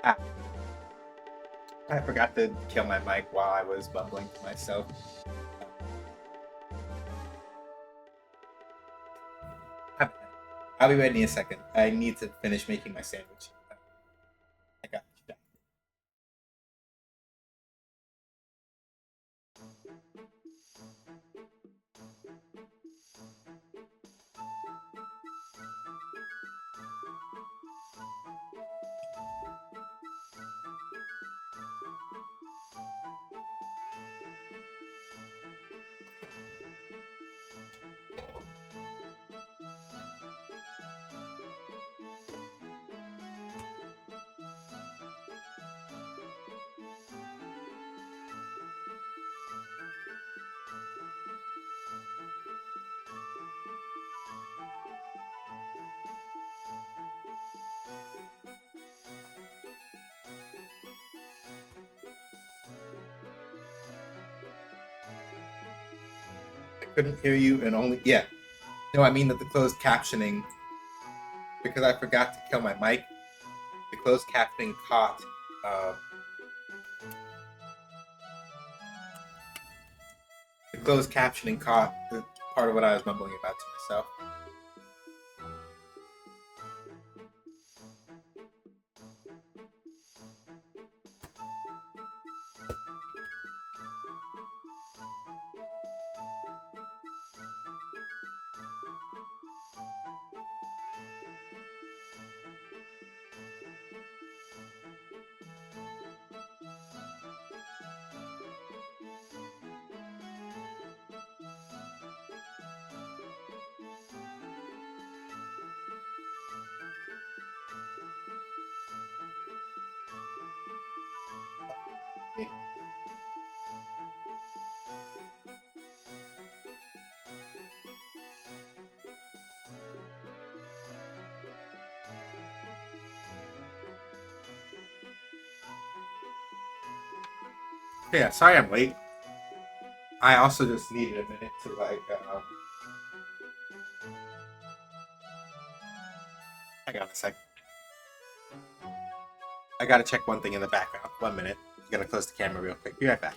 Ah, I forgot to kill my mic while I was bumbling to myself. I'll be ready in a second. I need to finish making my sandwich. I got you. I couldn't hear you, and only No, I mean that the closed captioning, because I forgot to kill my mic. The closed captioning caught. Uh, the closed captioning caught the part of what I was mumbling about to myself. Yeah, sorry I'm late. I also just needed a minute to hang on a sec. I gotta check one thing in the background. 1 minute. I'm gonna close the camera real quick. Be right back.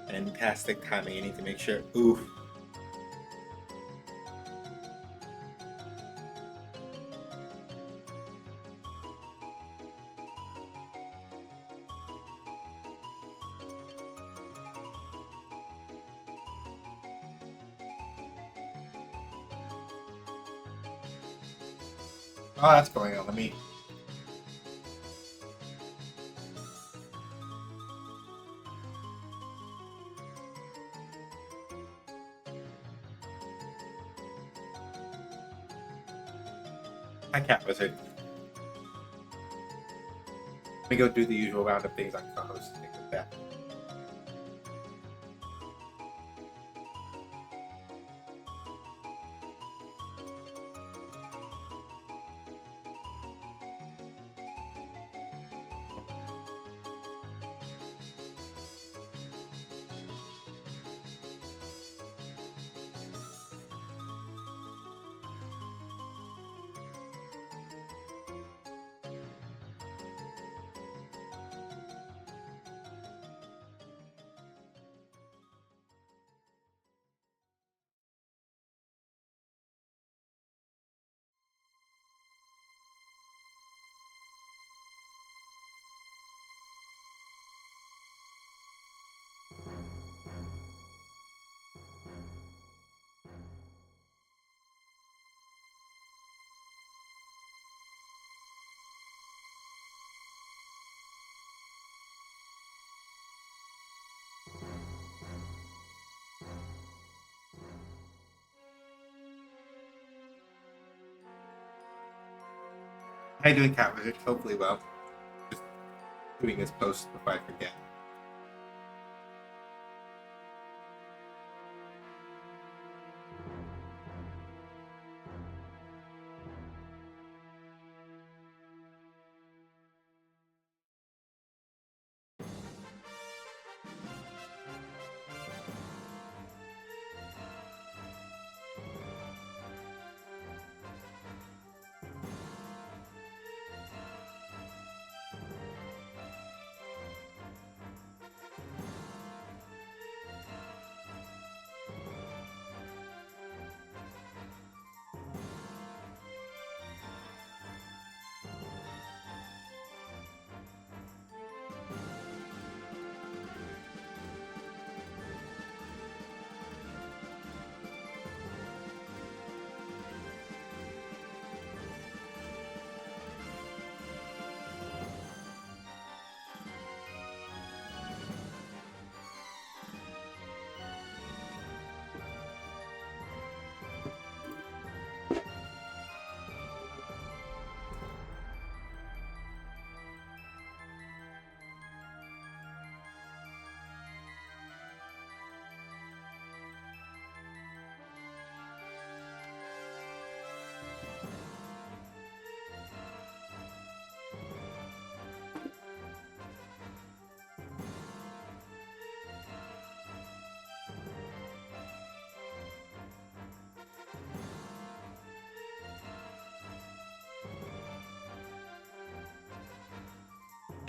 Fantastic timing. I need to make sure. Oof. Oh, that's going on. Let me. Hi, Cat Wizard. Let me go do the usual round of things on co-host and things like that. How you doing, Cat Wizard? Hopefully well. Just doing this post before I forget.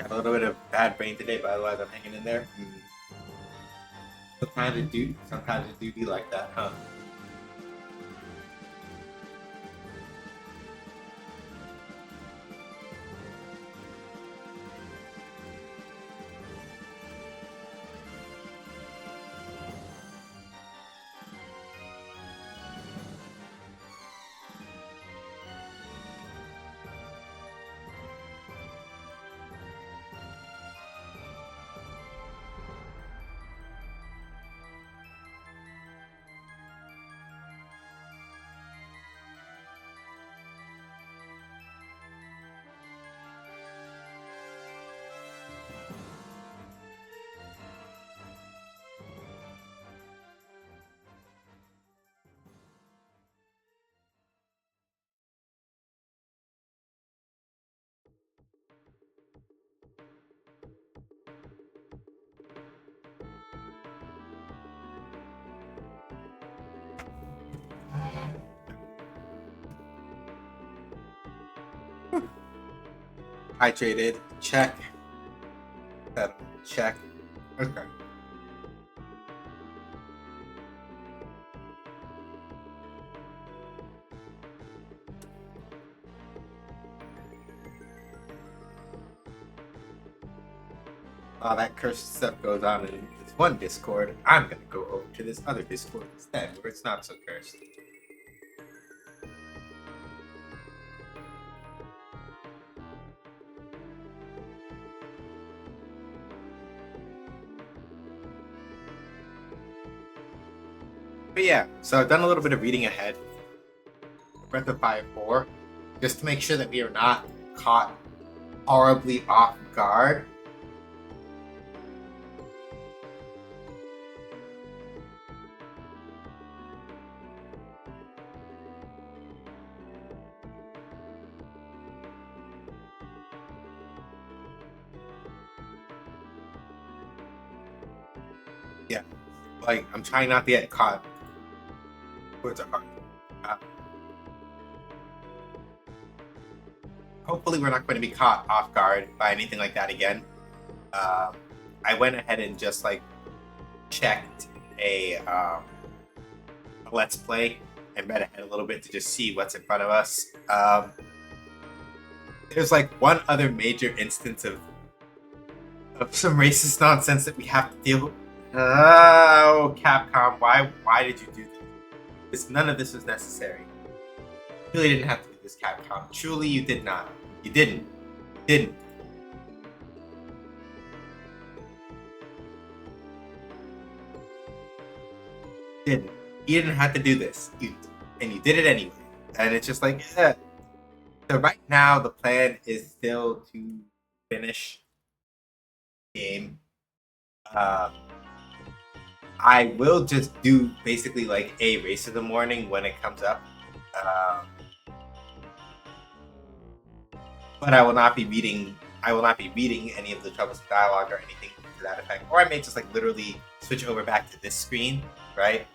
Got a little bit of bad brain today, but otherwise I'm hanging in there. Sometimes it do be like that, huh? Hydrated, check. Check. Okay. While that cursed stuff goes on in this one Discord, I'm gonna go over to this other Discord instead, where it's not so cursed. But yeah, so I've done a little bit of reading ahead. Breath of Fire 4, just to make sure that we are not caught horribly off guard. Yeah, like I'm trying not to get caught. Words are hard. Hopefully we're not going to be caught off guard by anything like that again. I went ahead and just like checked a let's play and read ahead a little bit to just see what's in front of us. There's like one other major instance of some racist nonsense that we have to deal with. Oh, Capcom, why did you do this? None of this was necessary. You really didn't have to do this, Capcom. Truly, you did not. You didn't. Didn't. You didn't have to do this. And you did it anyway. And it's just like, So right now, the plan is still to finish the game. I will just do basically like a race of the morning when it comes up. But I will not be reading any of the troublesome dialogue or anything to that effect. Or I may just like literally switch over back to this screen, right?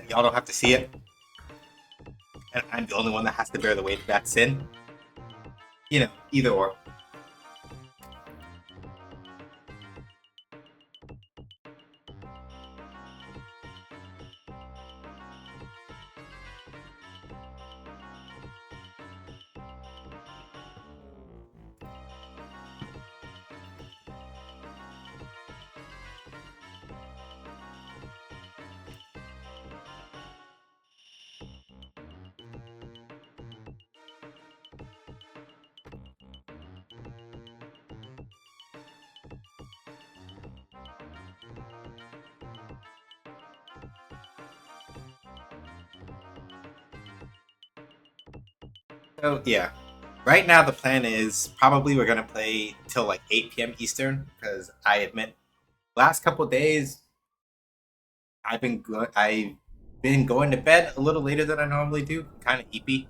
Y'all don't have to see it. And I'm the only one that has to bear the weight of that sin. You know, either or. So yeah, right now the plan is probably we're gonna play till like 8 p.m. Eastern because I admit, last couple days I've been going to bed a little later than I normally do, kind of eepy.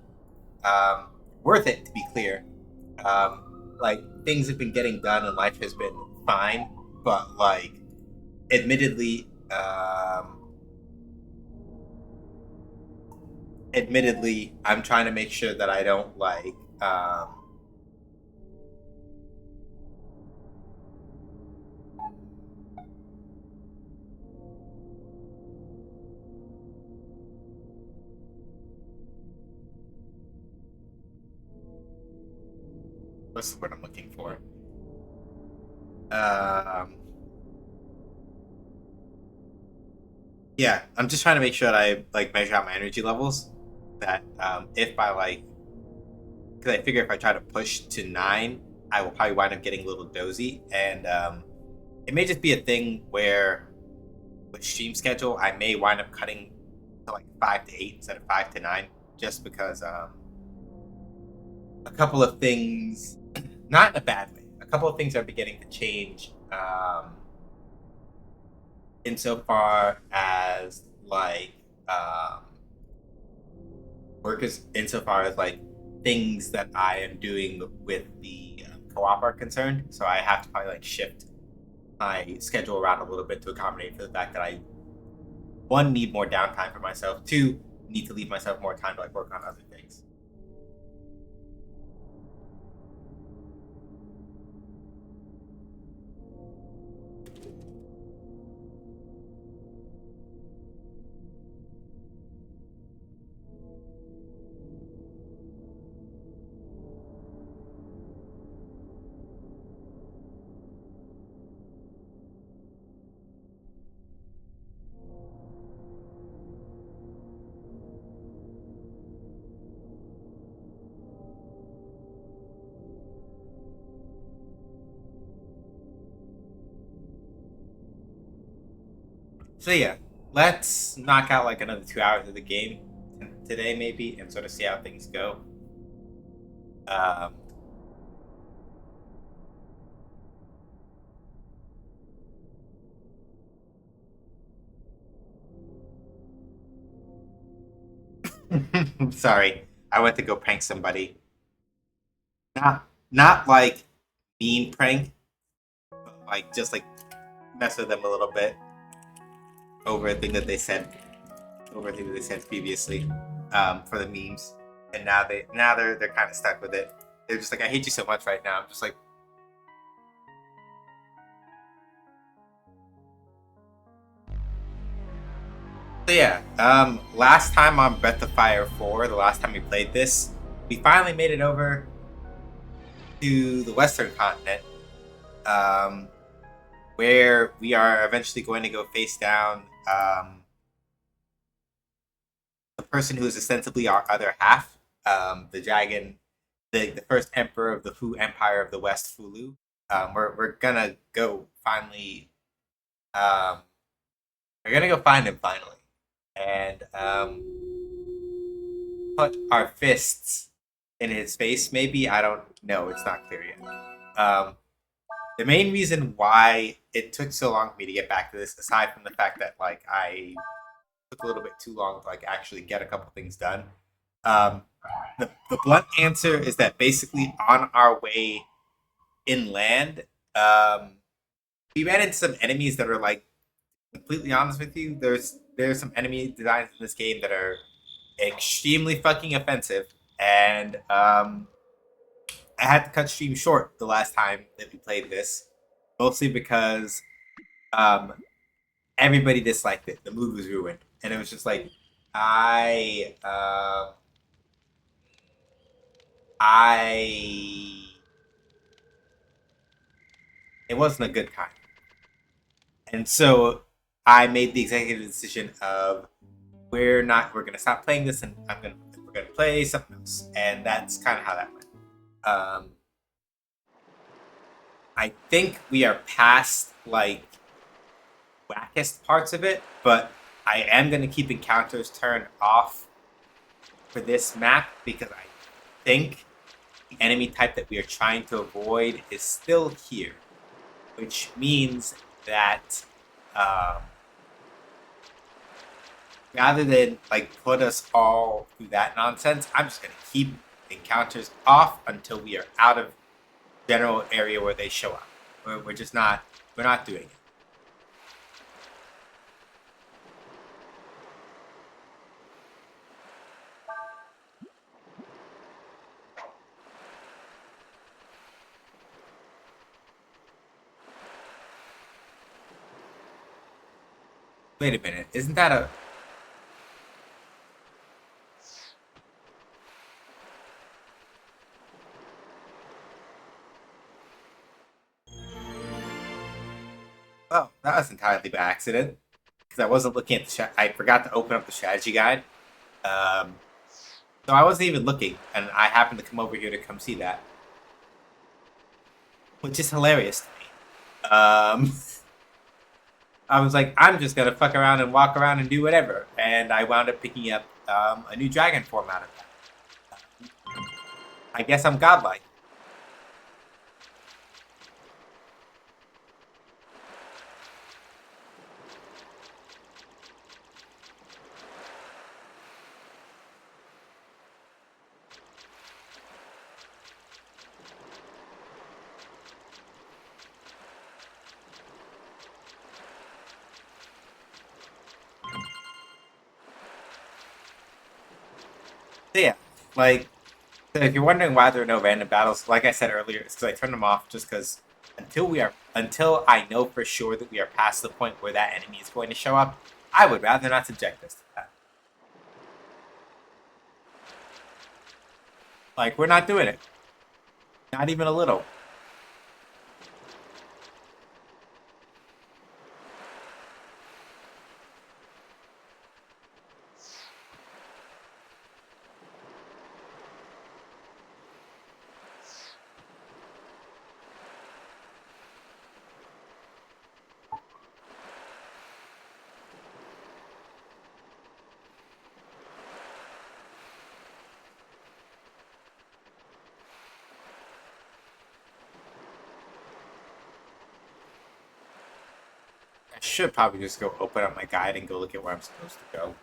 Worth it to be clear. Like things have been getting done and life has been fine, but like, admittedly, admittedly, I'm trying to make sure that I don't like what's the word I'm looking for? Um, yeah, I'm just trying to make sure that I like measure out my energy levels. That if I like, because I figure if I try to push to 9, I will probably wind up getting a little dozy, and it may just be a thing where with stream schedule I may wind up cutting to like 5 to 8 instead of 5 to 9, just because a couple of things, not in a bad way, a couple of things are beginning to change. Insofar as like work is insofar as like things that I am doing with the co-op are concerned. So I have to probably like shift my schedule around a little bit to accommodate for the fact that I one need more downtime for myself, two need to leave myself more time to like work on other things. So yeah, let's knock out like another 2 hours of the game today maybe and sort of see how things go. Um, sorry, I went to go prank somebody. Not like mean prank, but like just like mess with them a little bit over a thing that they said over a thing that they said previously for the memes, and now they're kind of stuck with it. They're just like, I hate you so much right now. I'm just like, so yeah. Last time on Breath of Fire 4, the last time we played this, we finally made it over to the Western continent, um, where we are eventually going to go face down the person who is ostensibly our other half, the dragon, the first emperor of the Fu Empire of the West, Fulu. We're gonna go finally. Um, we're gonna go find him finally, and put our fists in his face. Maybe I don't know. It's not clear yet. The main reason why it took so long for me to get back to this, aside from the fact that like I took a little bit too long to like actually get a couple things done. Um, the blunt answer is that basically on our way inland, we ran into some enemies that are like completely honest with you. There's some enemy designs in this game that are extremely fucking offensive, and I had to cut stream short the last time that we played this, mostly because um, everybody disliked it. The mood was ruined, and it was just like I I it wasn't a good time, and so I made the executive decision of we're gonna stop playing this, and we're gonna play something else, and that's kind of how that went. Um, I think we are past like wackest parts of it, but I am gonna keep encounters turned off for this map because I think the enemy type that we are trying to avoid is still here, which means that um, rather than like put us all through that nonsense, I'm just gonna keep encounters off until we are out of general area where they show up. We're just not we're not doing it. Wait a minute. Isn't that a... Oh, that was entirely by accident. Because I wasn't looking at the... I forgot to open up the strategy guide. Um, so I wasn't even looking. And I happened to come over here to come see that. Which is hilarious to me. I was like, I'm just gonna fuck around and walk around and do whatever. And I wound up picking up a new dragon form out of that. I guess I'm godlike. So yeah, like, so if you're wondering why there are no random battles, like I said earlier, it's because I turned them off just because until I know for sure that we are past the point where that enemy is going to show up, I would rather not subject us to that. Like, we're not doing it. Not even a little. I should probably just go open up my guide and go look at where I'm supposed to go.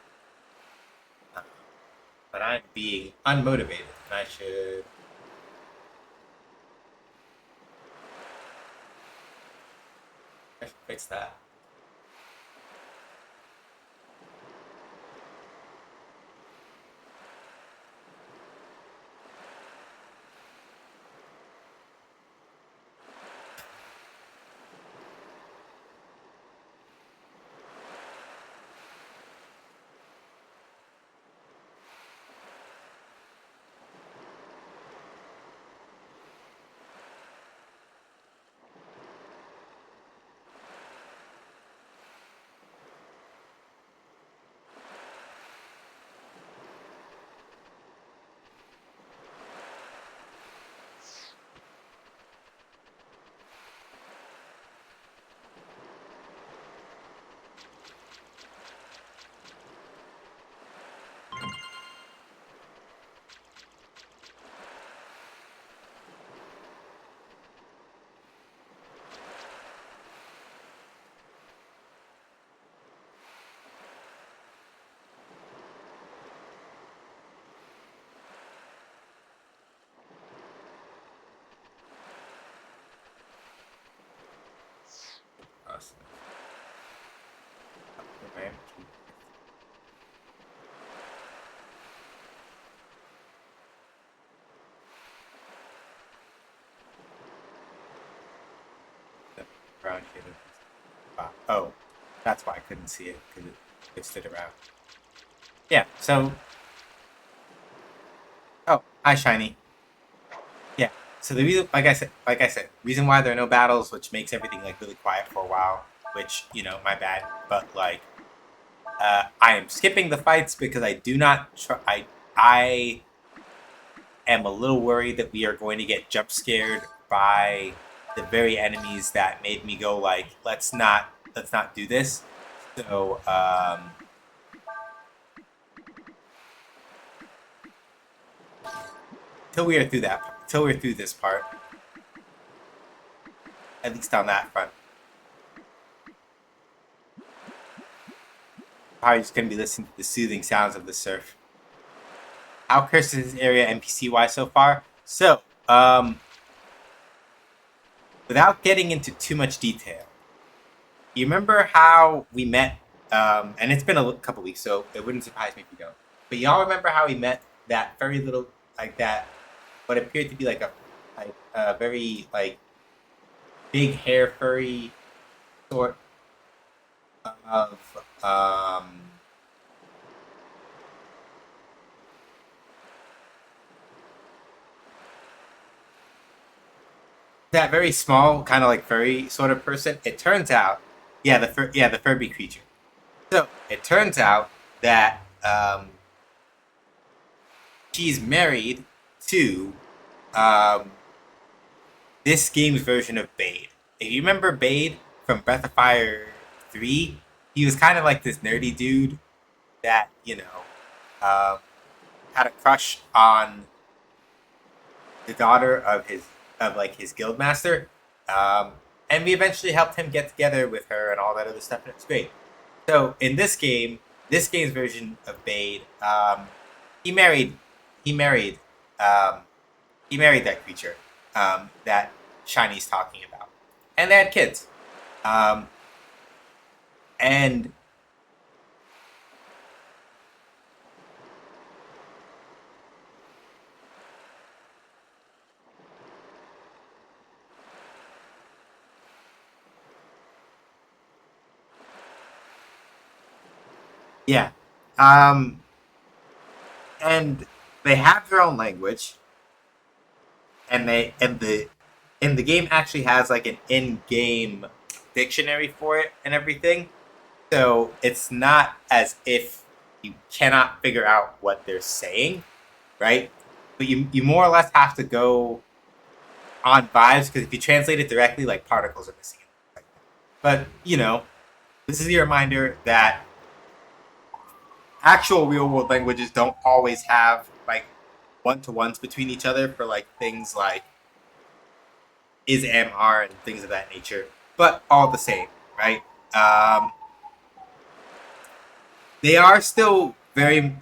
But I'm being unmotivated, and I should fix that. Awesome. Okay. Around here. Oh, that's why I couldn't see it because it twisted around. Yeah. So, oh, hi, shiny. Yeah. So the reason, reason why there are no battles, which makes everything like really quiet for a while, which my bad. But like, I am skipping the fights because I do not. I am a little worried that we are going to get jump scared by the very enemies that made me go like, let's not do this. So till we're through this part, at least on that front. Probably just gonna be listening to the soothing sounds of the surf. How cursed is this area NPC wise so far? So, without getting into too much detail, you remember how we met? And it's been a couple weeks, so it wouldn't surprise me if you don't. But y'all remember how we met that very little, like that, what appeared to be like a very like big hair furry sort. of that very small, kind of like furry sort of person. It turns out, yeah, the Furby creature. So it turns out that she's married to um, this game's version of Bade. If you remember Bade from Breath of Fire 3, he was kind of like this nerdy dude that, um, had a crush on the daughter of his guild master. Um, and we eventually helped him get together with her and all that other stuff, and it's great. So in this game's version of Bade, he married he married um, he married that creature that Shiny's talking about, and they had kids. Um, and yeah, um, and they have their own language, and the game actually has like an in-game dictionary for it and everything. So it's not as if you cannot figure out what they're saying, right? But you more or less have to go on vibes because if you translate it directly, like particles are missing. But this is a reminder that actual real world languages don't always have like one to ones between each other for like things like is am are and things of that nature, but all the same, right? Um, they are still very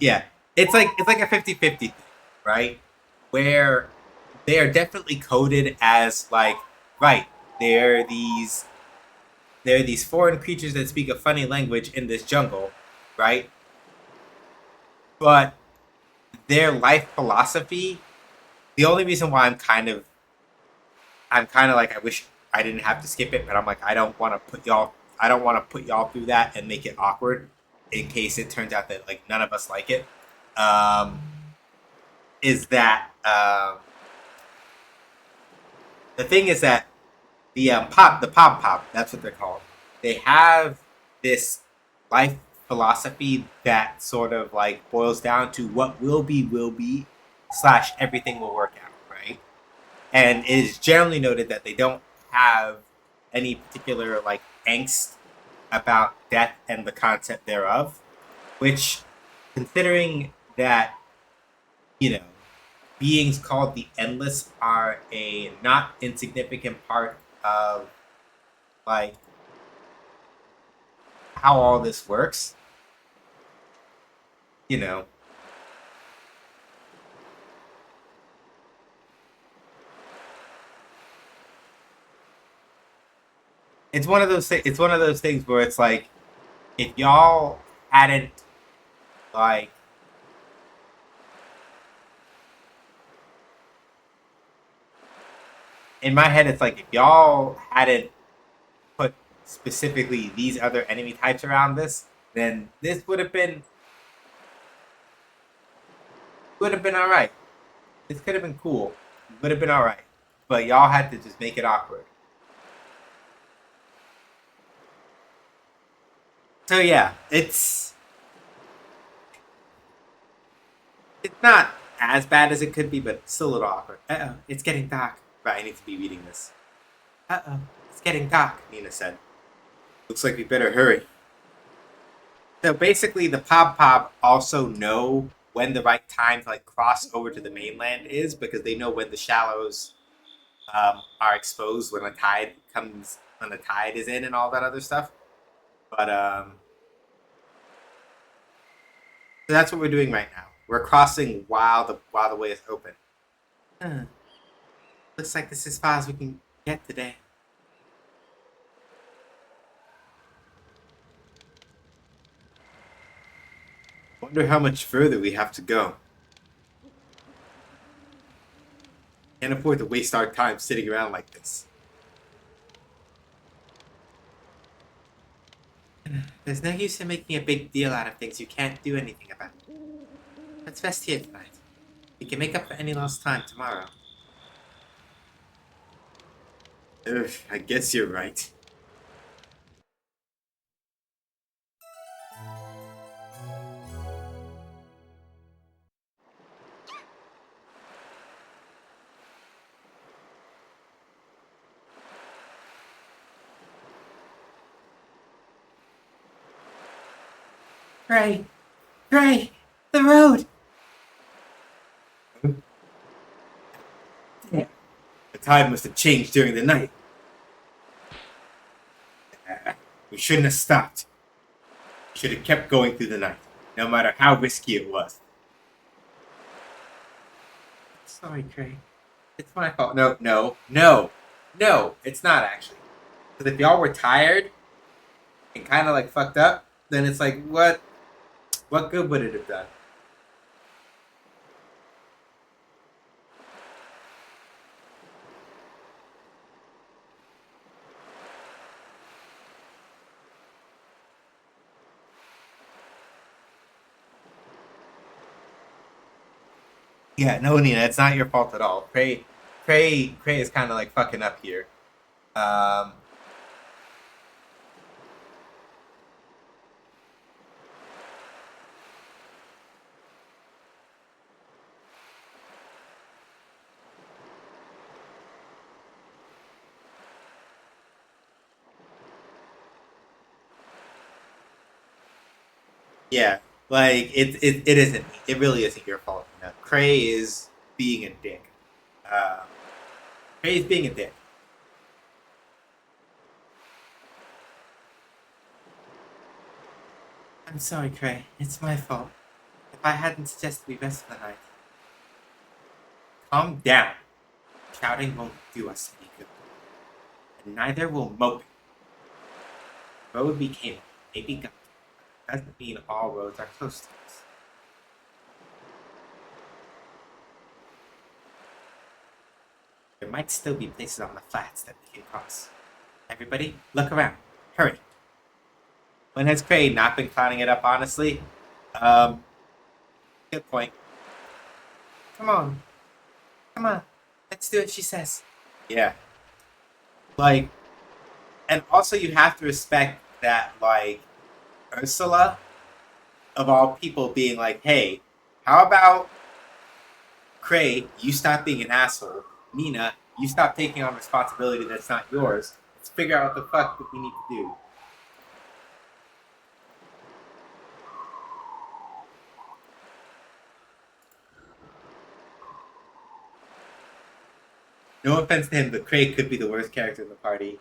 it's like a 50-50 thing, right? Where they are definitely coded as like right, they're these foreign creatures that speak a funny language in this jungle, right? But their life philosophy, the only reason why I'm kind of like I wish I didn't have to skip it, but I'm like I don't want to put y'all through that and make it awkward in case it turns out that like none of us like it. Um, is that the thing is that the pop that's what they're called. They have this life philosophy that sort of like boils down to what will be slash everything will work out, right? And it is generally noted that they don't have any particular like angst about death and the concept thereof, which, considering that you know beings called the endless are a not insignificant part of like how all this works, you know, it's one of those things where it's like if y'all hadn't like in my head it's like if y'all hadn't put specifically these other enemy types around this, then this would have been all right. This could have been cool. Would have been all right. But y'all had to just make it awkward. So yeah, it's not as bad as it could be, but it's still a little awkward. Uh oh, it's getting dark. Right, I need to be reading this. Uh oh, it's getting dark. Nina said. Looks like we better hurry. So basically, the Pop also know when the right time to like cross over to the mainland is because they know when the shallows are exposed when the tide is in and all that other stuff. But so that's what we're doing right now. We're crossing while the way is open. Huh. Looks like this is as far as we can get today. Wonder how much further we have to go. Can't afford to waste our time sitting around like this. There's no use in making a big deal out of things you can't do anything about. Let's rest here tonight. We can make up for any lost time tomorrow. Ugh, I guess you're right. Gray! Gray! The road! Yeah. The tide must have changed during the night. We shouldn't have stopped. We should have kept going through the night, no matter how risky it was. Sorry, Gray. It's my fault. No, it's not actually. Because if y'all were tired and kind of like fucked up, then it's like, what good would it have done? Yeah, no, Nina, it's not your fault at all. Cray is kind of like fucking up here. Um, yeah, like it isn't. It really isn't your fault. Nina. Cray is being a dick. Uh, Cray is being a dick. I'm sorry, Cray. It's my fault. If I hadn't suggested we rest for the night. Calm down. Shouting won't do us any good. And neither will moping. Road we came on, maybe got. Doesn't mean all roads are close to us. There might still be places on the flats that we can cross. Everybody, look around. Hurry. When has Cray not been clowning it up, honestly? Um, Good point. Come on. Come on. Let's do what she says. Yeah. Like, and also you have to respect that, like, Ursula, of all people, being like, hey, how about Cray, you stop being an asshole. Nina, you stop taking on responsibility that's not yours. Let's figure out what the fuck that we need to do. No offense to him, but Craig could be the worst character in the party.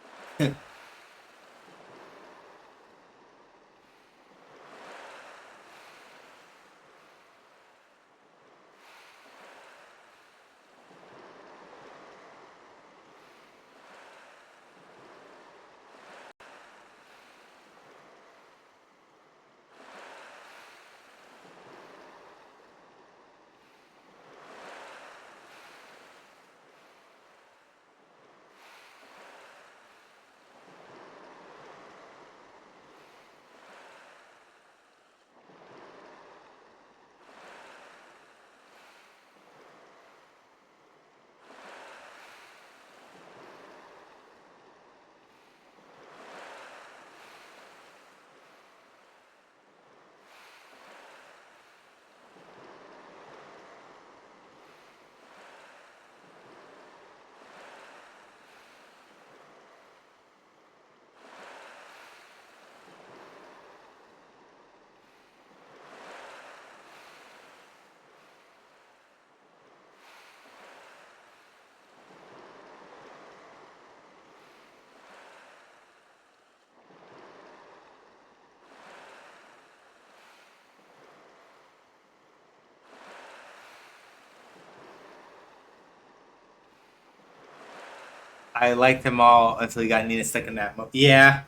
I liked them all until he got Nina stuck in that. Yeah,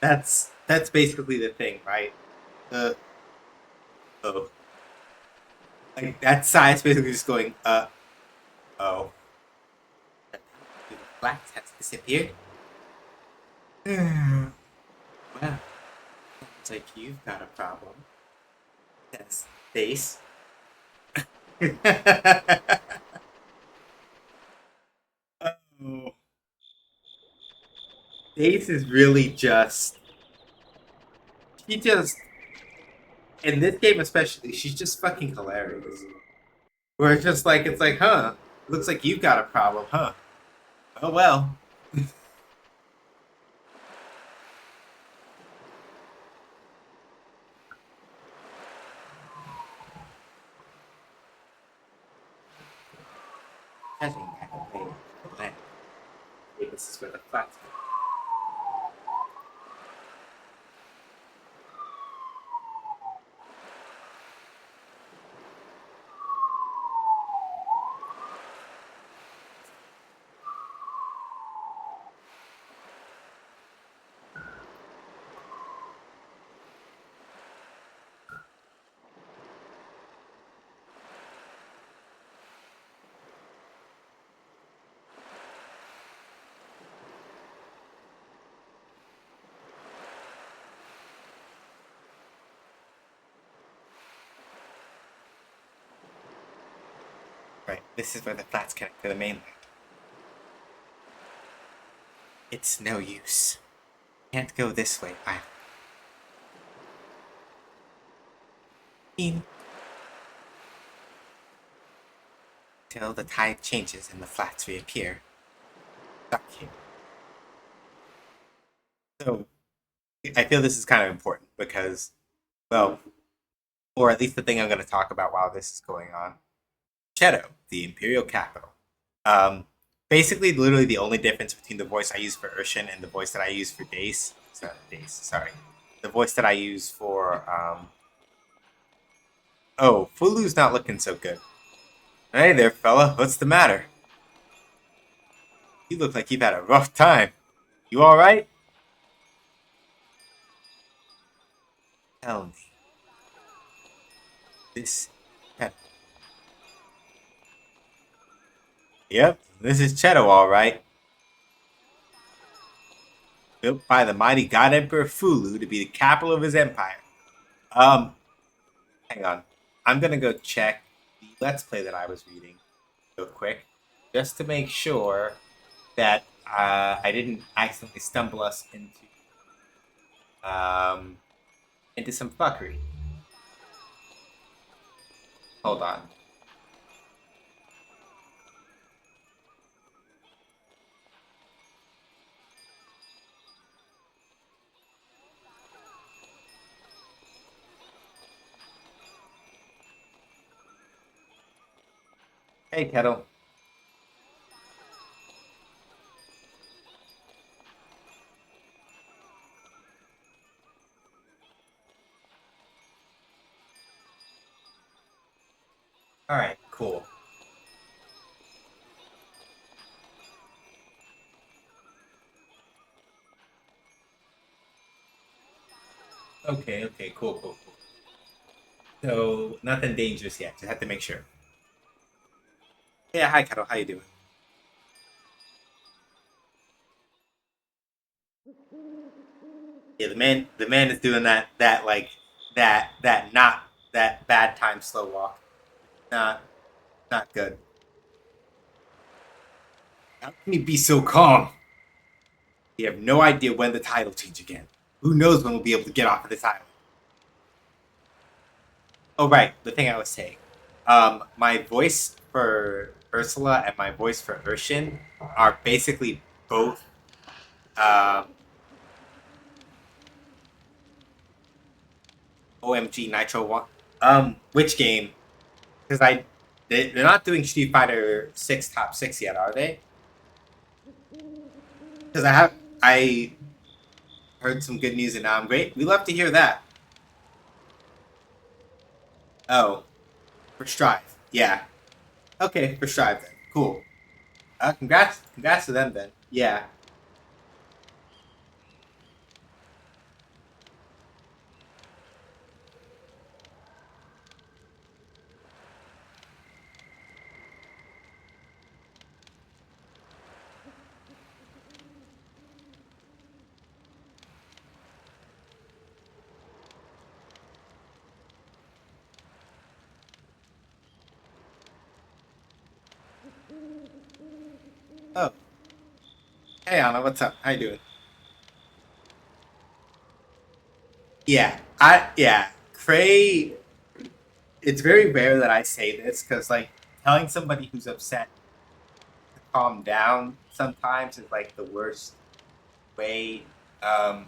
that's basically the thing, right? Uh, oh, like that side's basically just going, oh, the blacks has disappeared. Well, Looks like you've got a problem. That's face. Oh. Ace is really just. She just. In this game especially, she's just fucking hilarious. Where it's just like, it's like, huh? Looks like you've got a problem, huh? Oh well. I think I can play the land. Maybe this is where the flats go. Right, this is where the flats connect to the mainland. It's no use. Can't go this way either. Till the tide changes and the flats reappear. Stuck here. So, I feel this is kind of important because, well, or at least the thing I'm going to talk about while this is going on. Cheto, the Imperial capital. Um, Basically, literally the only difference between the voice I use for Urshan and the voice that I use for sorry. The voice that I use for, oh, Fulu's not looking so good. Hey there, fella, what's the matter? You look like you've had a rough time. You alright? Tell me. This. Yep, this is Cheto, alright. Built by the mighty God Emperor Fulu to be the capital of his empire. Um, Hang on. I'm gonna go check the Let's Play that I was reading real quick, just to make sure that I didn't accidentally stumble us into some fuckery. Hold on. Hey, Kettle. All right, cool. Okay, cool. So nothing dangerous yet. Just have to make sure. Yeah, hi, Kettle. How you doing? Yeah, the man is doing that bad time slow walk. Not not good. How can you be so calm? You have no idea when the tide will change again. Who knows when we'll be able to get off of this island? Oh, right, the thing I was saying. My voice for Ursula and my voice for Urshin are basically both. Um, OMG Nitro One. Which game? Because they're not doing Street Fighter Six Top Six yet, are they? Because I heard some good news and now I'm great. We love to hear that. Oh, for Strive, yeah. Okay, for Strive then. Cool. Congrats to them then. Yeah. Oh, hey Anna, what's up? How you doing? Yeah. Cray. It's very rare that I say this because like telling somebody who's upset to calm down sometimes is like the worst way. Um,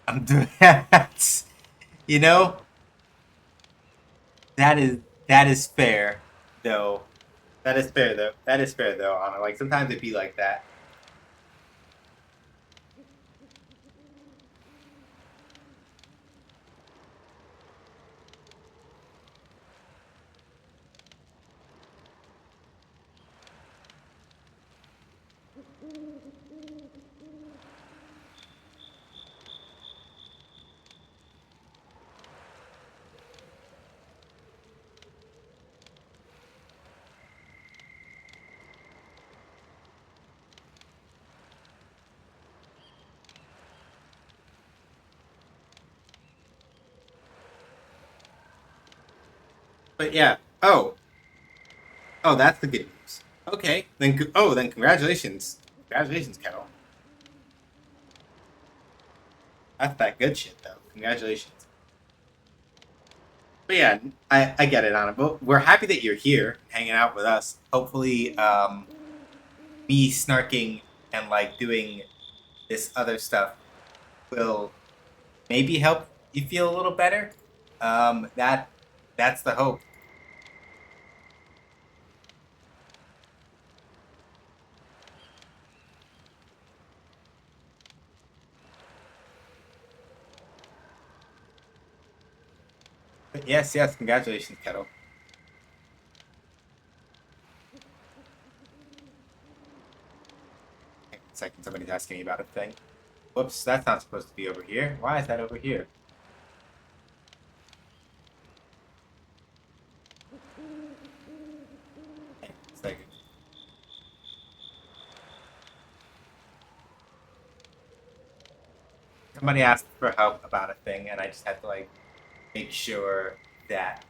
I'm doing that. You know that is that is fair though. That is fair though. That is fair though, Anna. Like sometimes it be like that. But yeah. Oh, that's the good news. Okay, then congratulations, congratulations, Kettle. That's that good shit though. Congratulations. But yeah, I get it, Anna. But we're happy that you're here, hanging out with us. Hopefully, me snarking and like doing this other stuff will maybe help you feel a little better. That's the hope. But yes, congratulations, Kettle. Hang on a second, somebody's asking me about a thing. Whoops, that's not supposed to be over here. Why is that over here? Hang on a second. Somebody asked for help about a thing, and I just had to like make sure that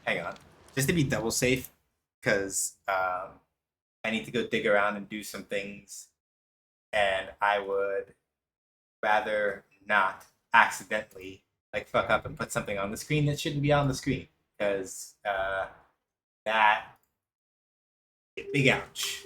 hang on, just to be double safe, because I need to go dig around and do some things, and I would rather not accidentally like fuck up and put something on the screen that shouldn't be on the screen, because that big ouch.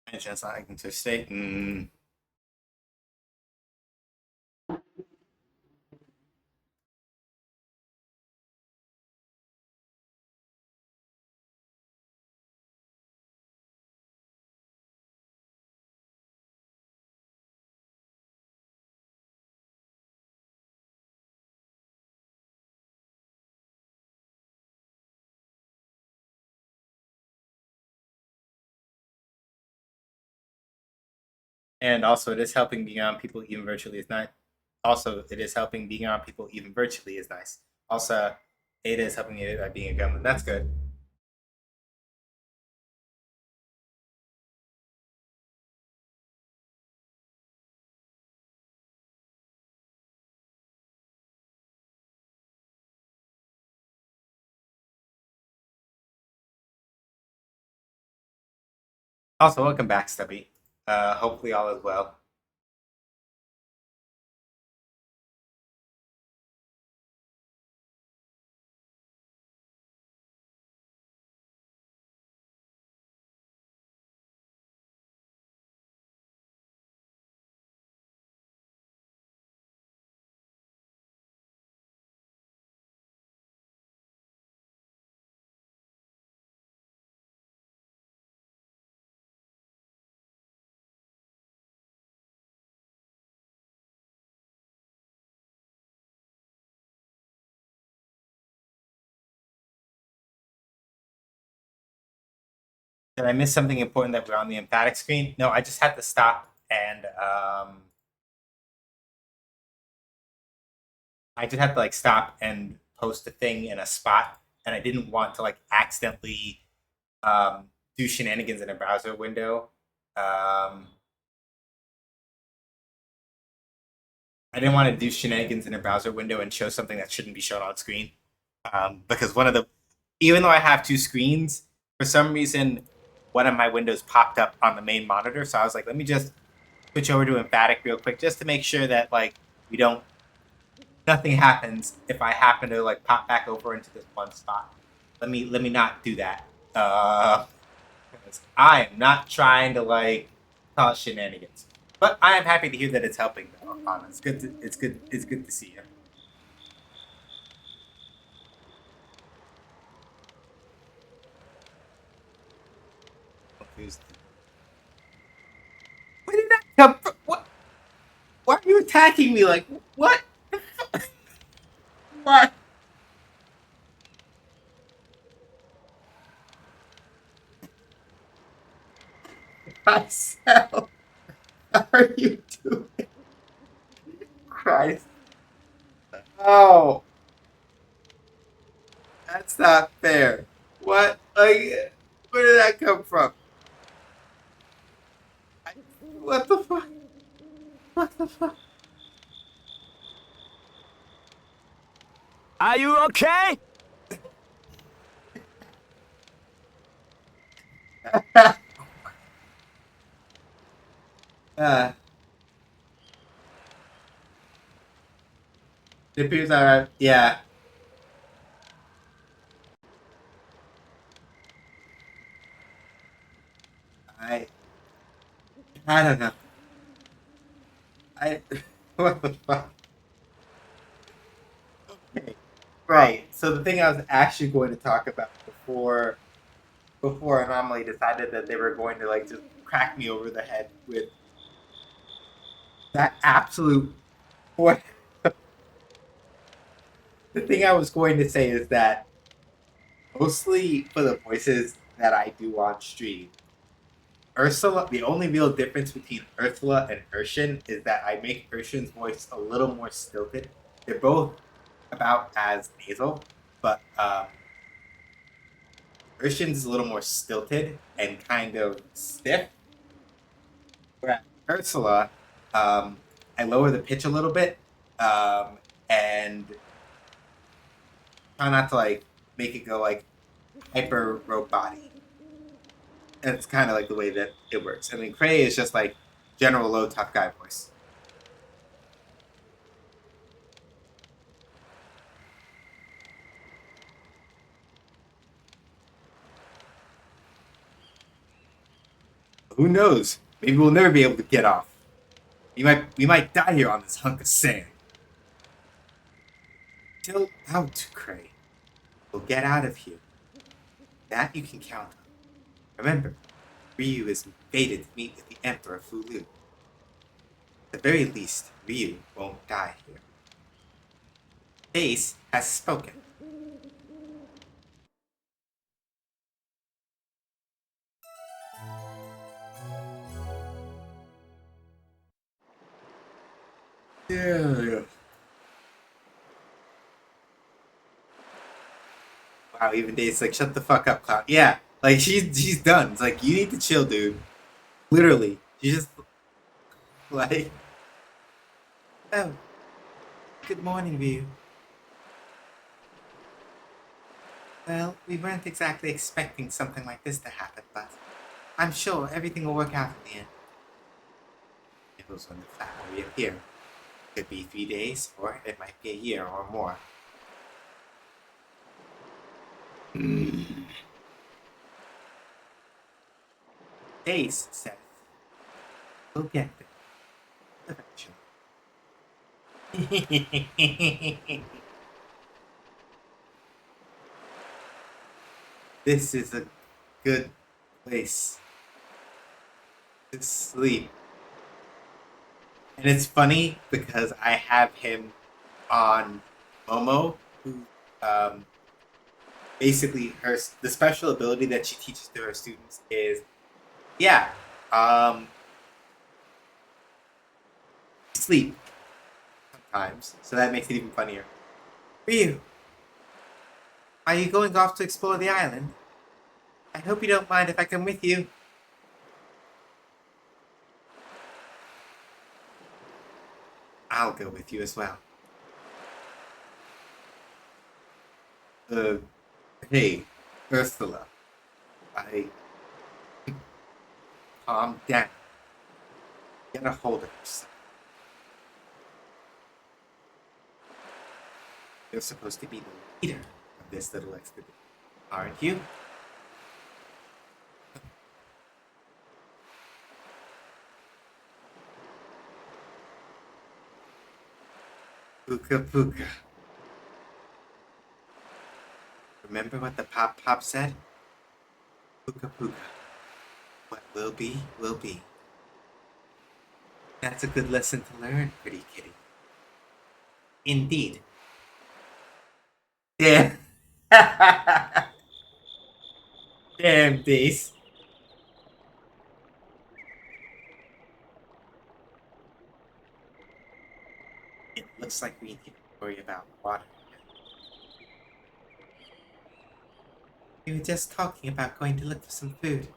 Any chance I can to stay? And also, it is helping being on people even virtually is nice. Also, it is helping being on people even virtually is nice. Also, it is helping you by being a gremlin. That's good. Also, welcome back, Stubby. Hopefully, all is well. Did I miss something important that we're on the emphatic screen? No, I just had to stop and I just had to like stop and post a thing in a spot, and I didn't want to like accidentally do shenanigans in a browser window. Um, I didn't want to do shenanigans in a browser window and show something that shouldn't be shown on screen. Because one of the, even though I have two screens, for some reason, one of my windows popped up on the main monitor. So I was like, let me just switch over to emphatic real quick, just to make sure that like we don't, nothing happens if I happen to like pop back over into this one spot. Let me not do that. Uh, 'Cause I am not trying to like cause shenanigans. But I am happy to hear that it's helping though. It's good to, it's good to see you. Where did that come from? What? Why are you attacking me? Like what? What? Myself? How are you doing? Christ. Oh, that's not fair. What? Like, where did that come from? I, what the fuck? What the fuck? Are you okay? uh, it appears alright. Yeah. I I don't know. I what the fuck? Okay. Right. So the thing I was actually going to talk about before Anomaly decided that they were going to like just crack me over the head with that absolute what the thing I was going to say is that mostly for the voices that I do on stream, Ursula, the only real difference between Ursula and Urshan is that I make Urshan's voice a little more stilted. They're both about as nasal, but Urshan's is a little more stilted and kind of stiff. Whereas Ursula, I lower the pitch a little bit and try not to like make it go like hyper robotic. That's kind of like the way that it works. And then Cray is just like general low tough guy voice. Who knows? Maybe we'll never be able to get off. We might die here on this hunk of sand. Chill out, Cray. We'll get out of here. That you can count on. Remember, Ryu is fated to meet with the Emperor Fulu. At the very least, Ryu won't die here. Ace has spoken. Wow, even Dave's like, shut the fuck up, Cloud. Yeah, like she's done. It's like you need to chill, dude. Literally, she's just like, oh, good morning, View. Well, we weren't exactly expecting something like this to happen, but I'm sure everything will work out in the end. It was when the flower reappeared. Could be 3 days, or it might be a year or more. Days, Seth. We'll get there. Eventually. This is a good place to sleep. And it's funny because I have him on Momo, who basically the special ability that she teaches to her students is, yeah, um, sleep sometimes. So that makes it even funnier. Ryu, are you going off to explore the island? I hope you don't mind if I come with you. I'll go with you as well. Uh, hey, Ursula, I calm down. Get a hold of yourself. You're supposed to be the leader of this little expedition, aren't you? Puka Puka. Remember what the Pop Pop said? Puka Puka. What will be, will be. That's a good lesson to learn, pretty kitty. Indeed. Damn. Damn, Dace. It looks like we need to worry about water. We were just talking about going to look for some food.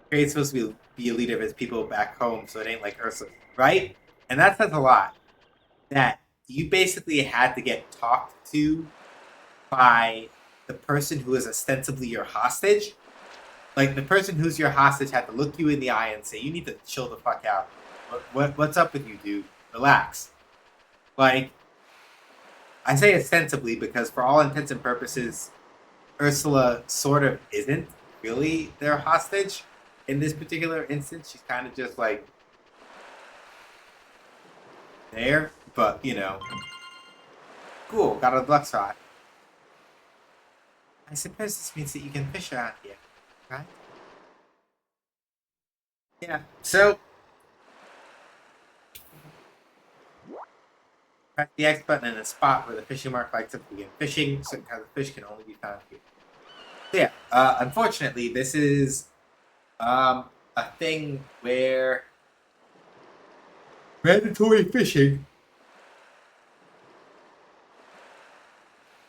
Grade's supposed to be a leader of his people back home, so it ain't like Ursula, right? And that says a lot. That you basically had to get talked to by the person who is ostensibly your hostage. Like the person who's your hostage had to look you in the eye and say, "You need to chill the fuck out. What's up with you, dude? Relax." Like I say ostensibly because for all intents and purposes, Ursula sort of isn't really their hostage in this particular instance. She's kind of just like there, but cool. Got a deluxe rod. I suppose this means that you can fish around here, right? Yeah. So press the X button in a spot where the fishing mark lights up to begin fishing. Certain kinds of fish can only be found here. So yeah. Unfortunately, this is a thing where mandatory fishing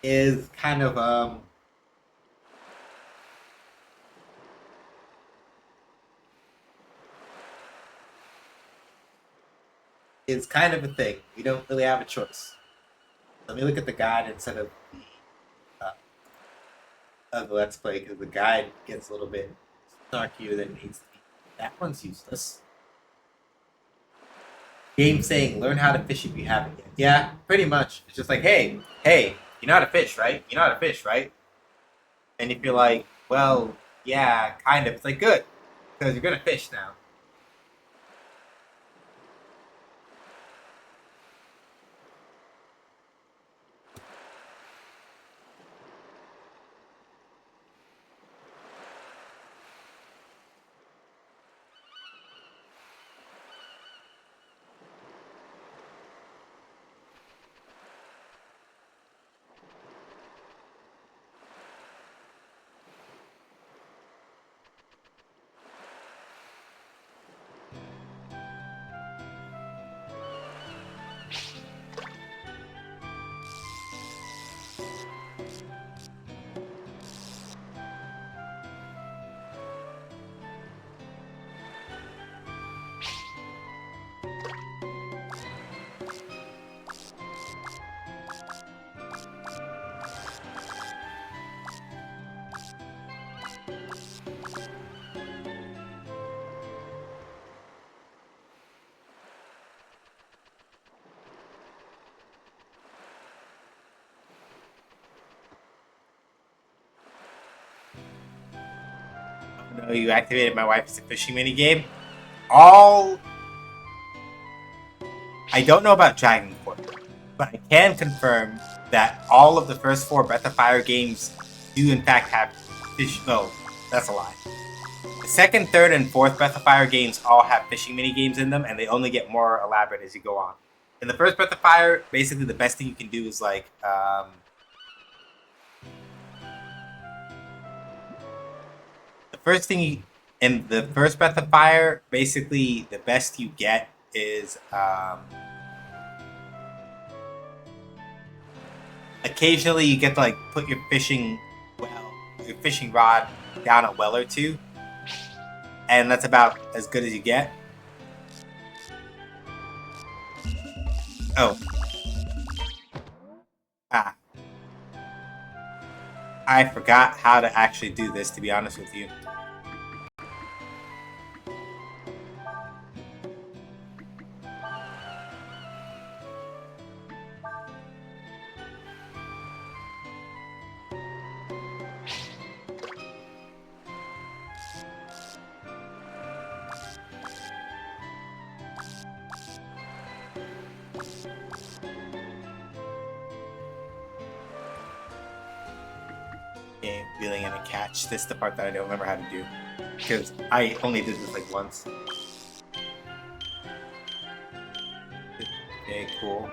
is kind of is kind of a thing. We don't really have a choice. Let me look at the guide instead of the Let's Play because the guide gets a little bit snarkier than it needs to be. That one's useless. Game saying learn how to fish if you haven't yet. Yeah, pretty much. It's just like, hey, you know how to fish, right? You know how to fish, right? And if you're like, well, yeah, kind of. It's like good because you're gonna fish now. know you activated my wife as a fishing mini game. All I don't know about Dragon Court, but I can confirm that all of the first 4 Breath of Fire games do in fact have fish. Oh, that's a lie. The second, third, and fourth Breath of Fire games all have fishing mini games in them, and they only get more elaborate as you go on. In the first Breath of Fire, basically the best thing you can do is like the first thing you, in the first Breath of Fire, basically the best you get is occasionally you get to like put your fishing rod down a well or two, and that's about as good as you get. Oh. I forgot how to actually do this, to be honest with you. Okay, reeling in a catch. This is the part that I don't remember how to do, because I only did this like once. Okay, cool.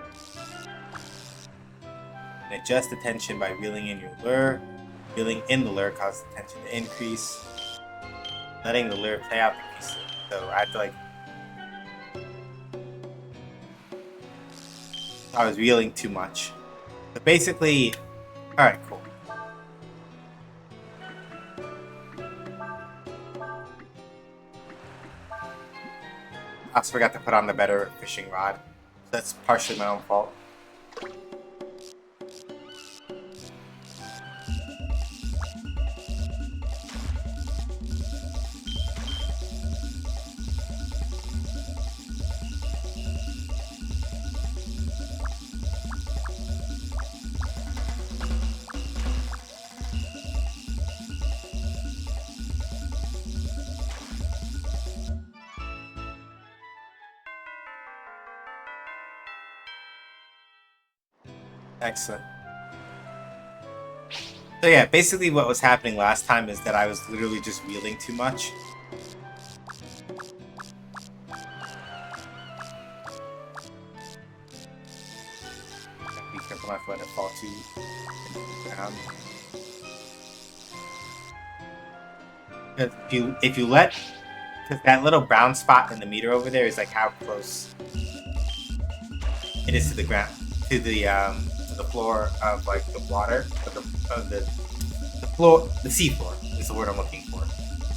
And adjust the tension by reeling in your lure. Reeling in the lure causes the tension to increase. Letting the lure play out the piece. So I have to like... I was reeling too much. But basically... Alright, cool. I also forgot to put on the better fishing rod. So that's partially my own fault. Excellent. So yeah, basically what was happening last time is that I was literally just reeling too much. Be careful not to let it fall too down. If you let, because that little brown spot in the meter over there is like how close it is to the ground, to the floor of like the water, of the floor, the sea floor is the word I'm looking for.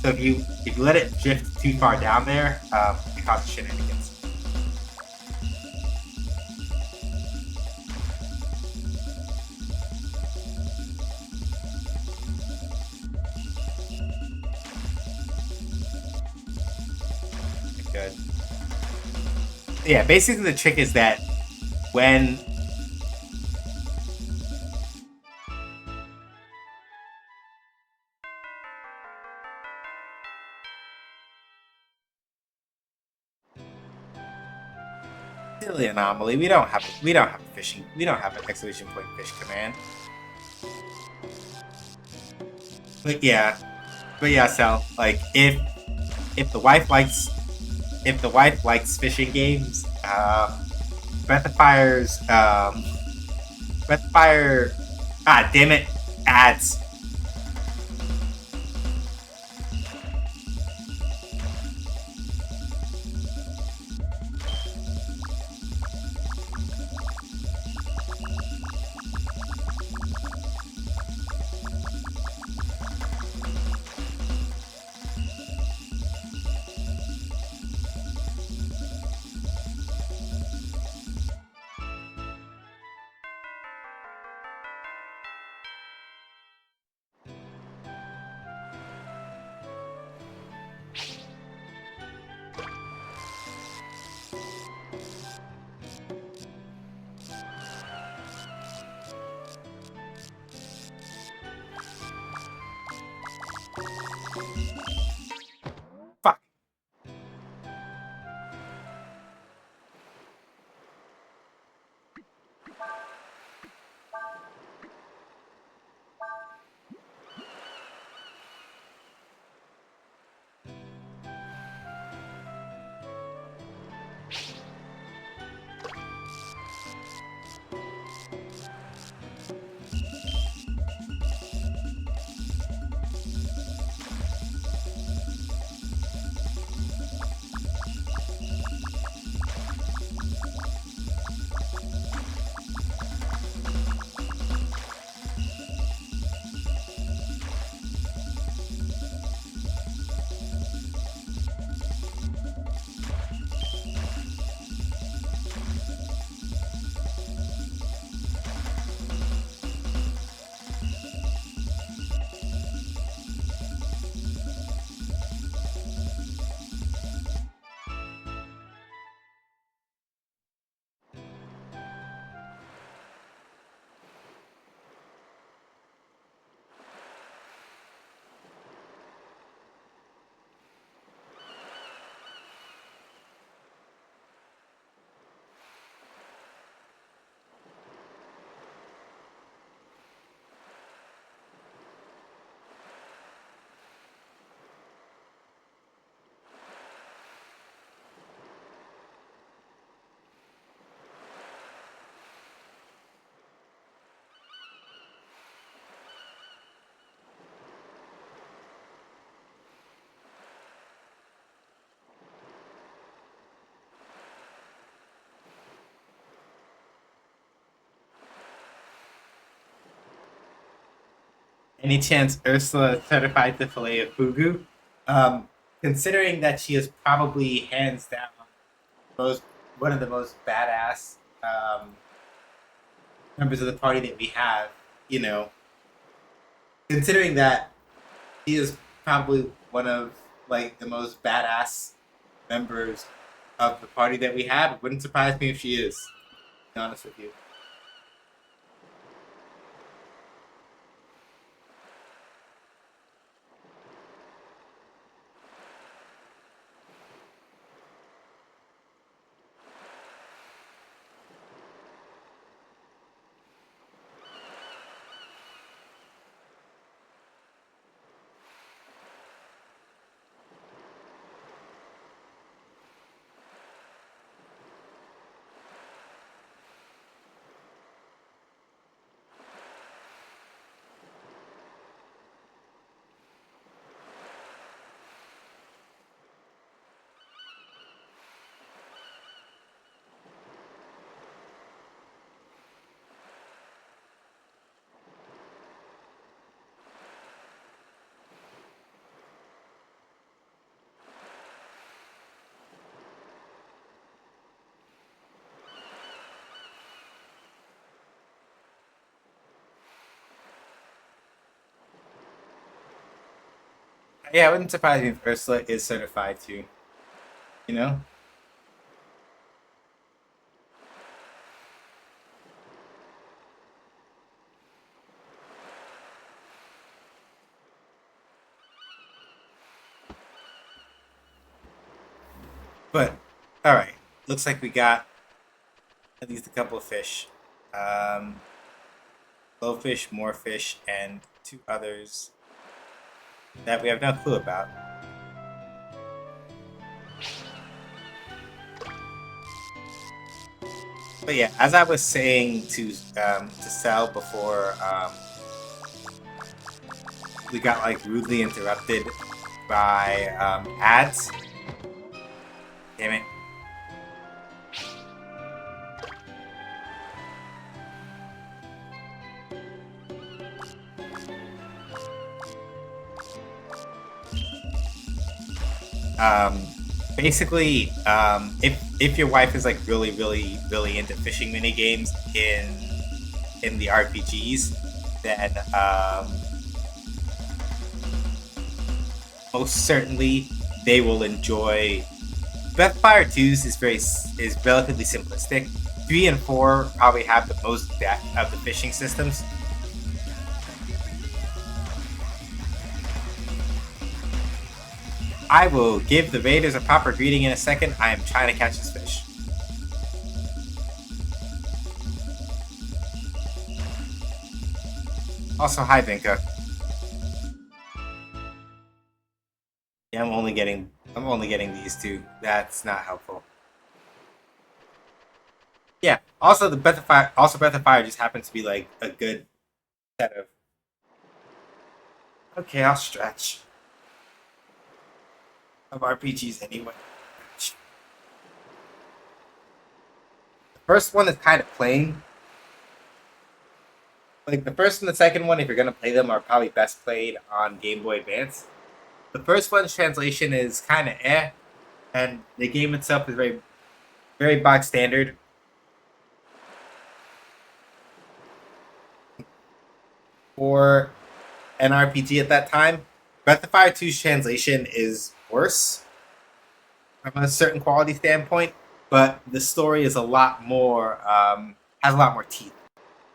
So if you let it drift too far down there, it causes shenanigans. Good. Yeah, basically the trick is that when silly anomaly, we don't have an exclamation point fish command. But yeah, Sal, like if the wife likes fishing games, Breath of Fire, damn it, ads. Any chance Ursula is certified to fillet of fugu? Um, Considering that she is probably hands down most one of the most badass members of the party that we have, you know, considering that she is probably one of like the most badass members of the party that we have, it wouldn't surprise me if she is. To be honest with you. Yeah, it wouldn't surprise me if Ursula is certified too. You know. But all right, looks like we got at least a couple of fish. Um, Blowfish, morefish, and two others that we have no clue about. But yeah, as I was saying to Sal before, we got like rudely interrupted by ads. Damn it! Um, Basically, if your wife is like really into fishing mini games in the RPGs, then most certainly they will enjoy. Breath of Fire 2's is relatively simplistic. 3 and 4 probably have the most depth of the fishing systems. I will give the Raiders a proper greeting in a second. I am trying to catch this fish. Also, hi Vinka. Yeah, I'm only getting these two. That's not helpful. Yeah. Also, the Breath of Fire just happens to be like a good set of. Okay, I'll stretch. Of RPGs anyway. The first one is kind of plain. Like the first and the second one, if you're gonna play them, are probably best played on Game Boy Advance. The first one's translation is kind of and the game itself is very box standard. For an RPG at that time, Breath of Fire 2's translation is worse from a certain quality standpoint, but the story is a lot more has a lot more teeth.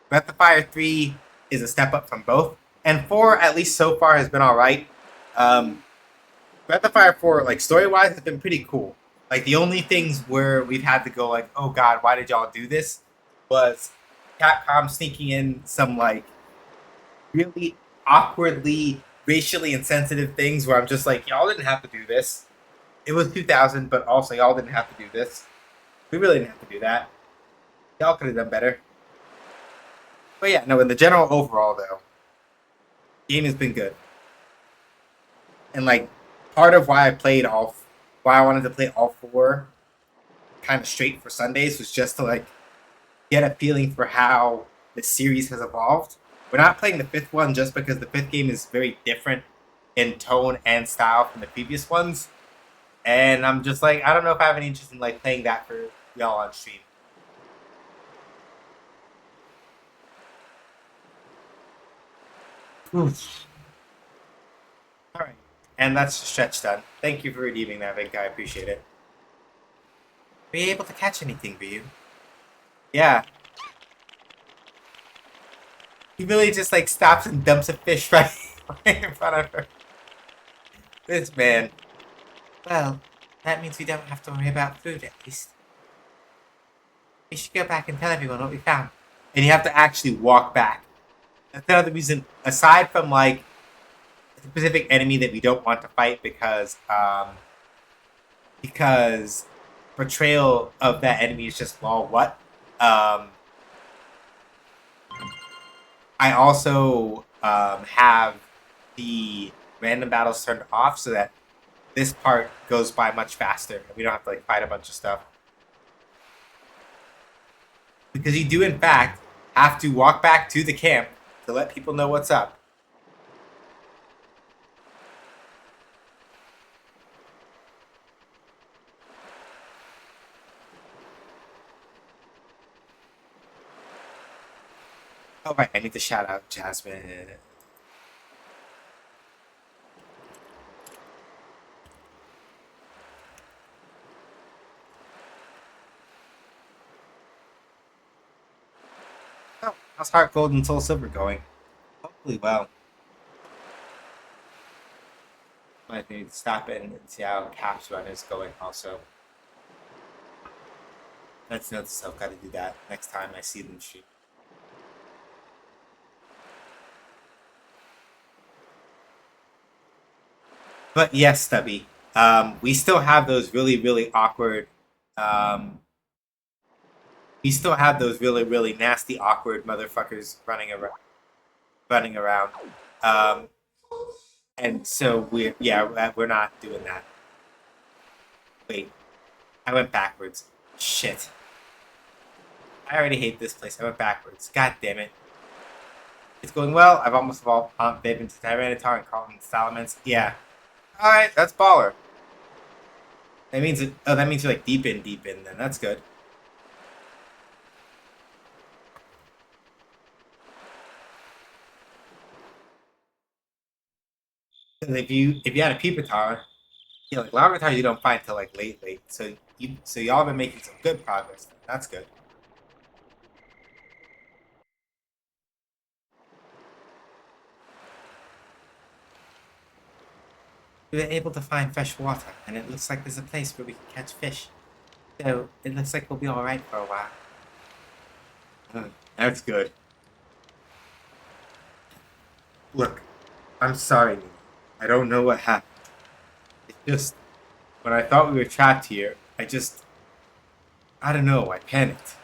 Breath of Fire 3 is a step up from both, and 4 at least so far has been all right. Um, Breath of Fire 4, like story wise, has been pretty cool. Like the only things where we've had to go like, oh god, why did y'all do this? Was Capcom sneaking in some like really awkwardly racially insensitive things where I'm just like, y'all didn't have to do this. It was 2000, but also y'all didn't have to do this. We really didn't have to do that. Y'all could have done better. But yeah, no, in the general overall though, game has been good. And like part of why I wanted to play all four kind of straight for Sundays was just to like get a feeling for how the series has evolved. We're not playing the fifth one just because the fifth game is very different in tone and style from the previous ones. And I'm just like, I don't know if I have any interest in like playing that for y'all on stream. Oof. All right, and that's stretch done. Thank you for redeeming that, Vink. I appreciate it. Were you able to catch anything, Ryu? Yeah. He really just like stops and dumps a fish right in front of her. This man. Well, that means we don't have to worry about food at least. We should go back and tell everyone what we found. And you have to actually walk back. That's another reason, aside from like a specific enemy that we don't want to fight because portrayal of that enemy is just lol what. I also have the random battles turned off so that this part goes by much faster. We don't have to like fight a bunch of stuff. Because you do in fact have to walk back to the camp to let people know what's up. Oh right, I need to shout out Jasmine. Oh, how's Heart Gold and Soul Silver going? Hopefully well. Might need to stop in and see how Caps Run is going also. Let's note to self, gotta do that next time I see them stream. But yes, Stubby, we still have those really, really awkward we still have those really, really nasty, awkward motherfuckers running around. Um, and so we're not doing that. Wait, I went backwards. Shit. I already hate this place. I went backwards. God damn it. It's going well. I've almost evolved Pump, Viv into Tyranitar and Carlton Salamence. Yeah. Alright, that's baller. That means that means you're like deep in then. That's good. If you had a Pupitar, yeah, like Larvitar you don't find till like late. So y'all have been making some good progress. That's good. We were able to find fresh water, and it looks like there's a place where we can catch fish. So it looks like we'll be alright for a while. That's good. Look, I'm sorry. I don't know what happened. It's just when I thought we were trapped here, I don't know, I panicked.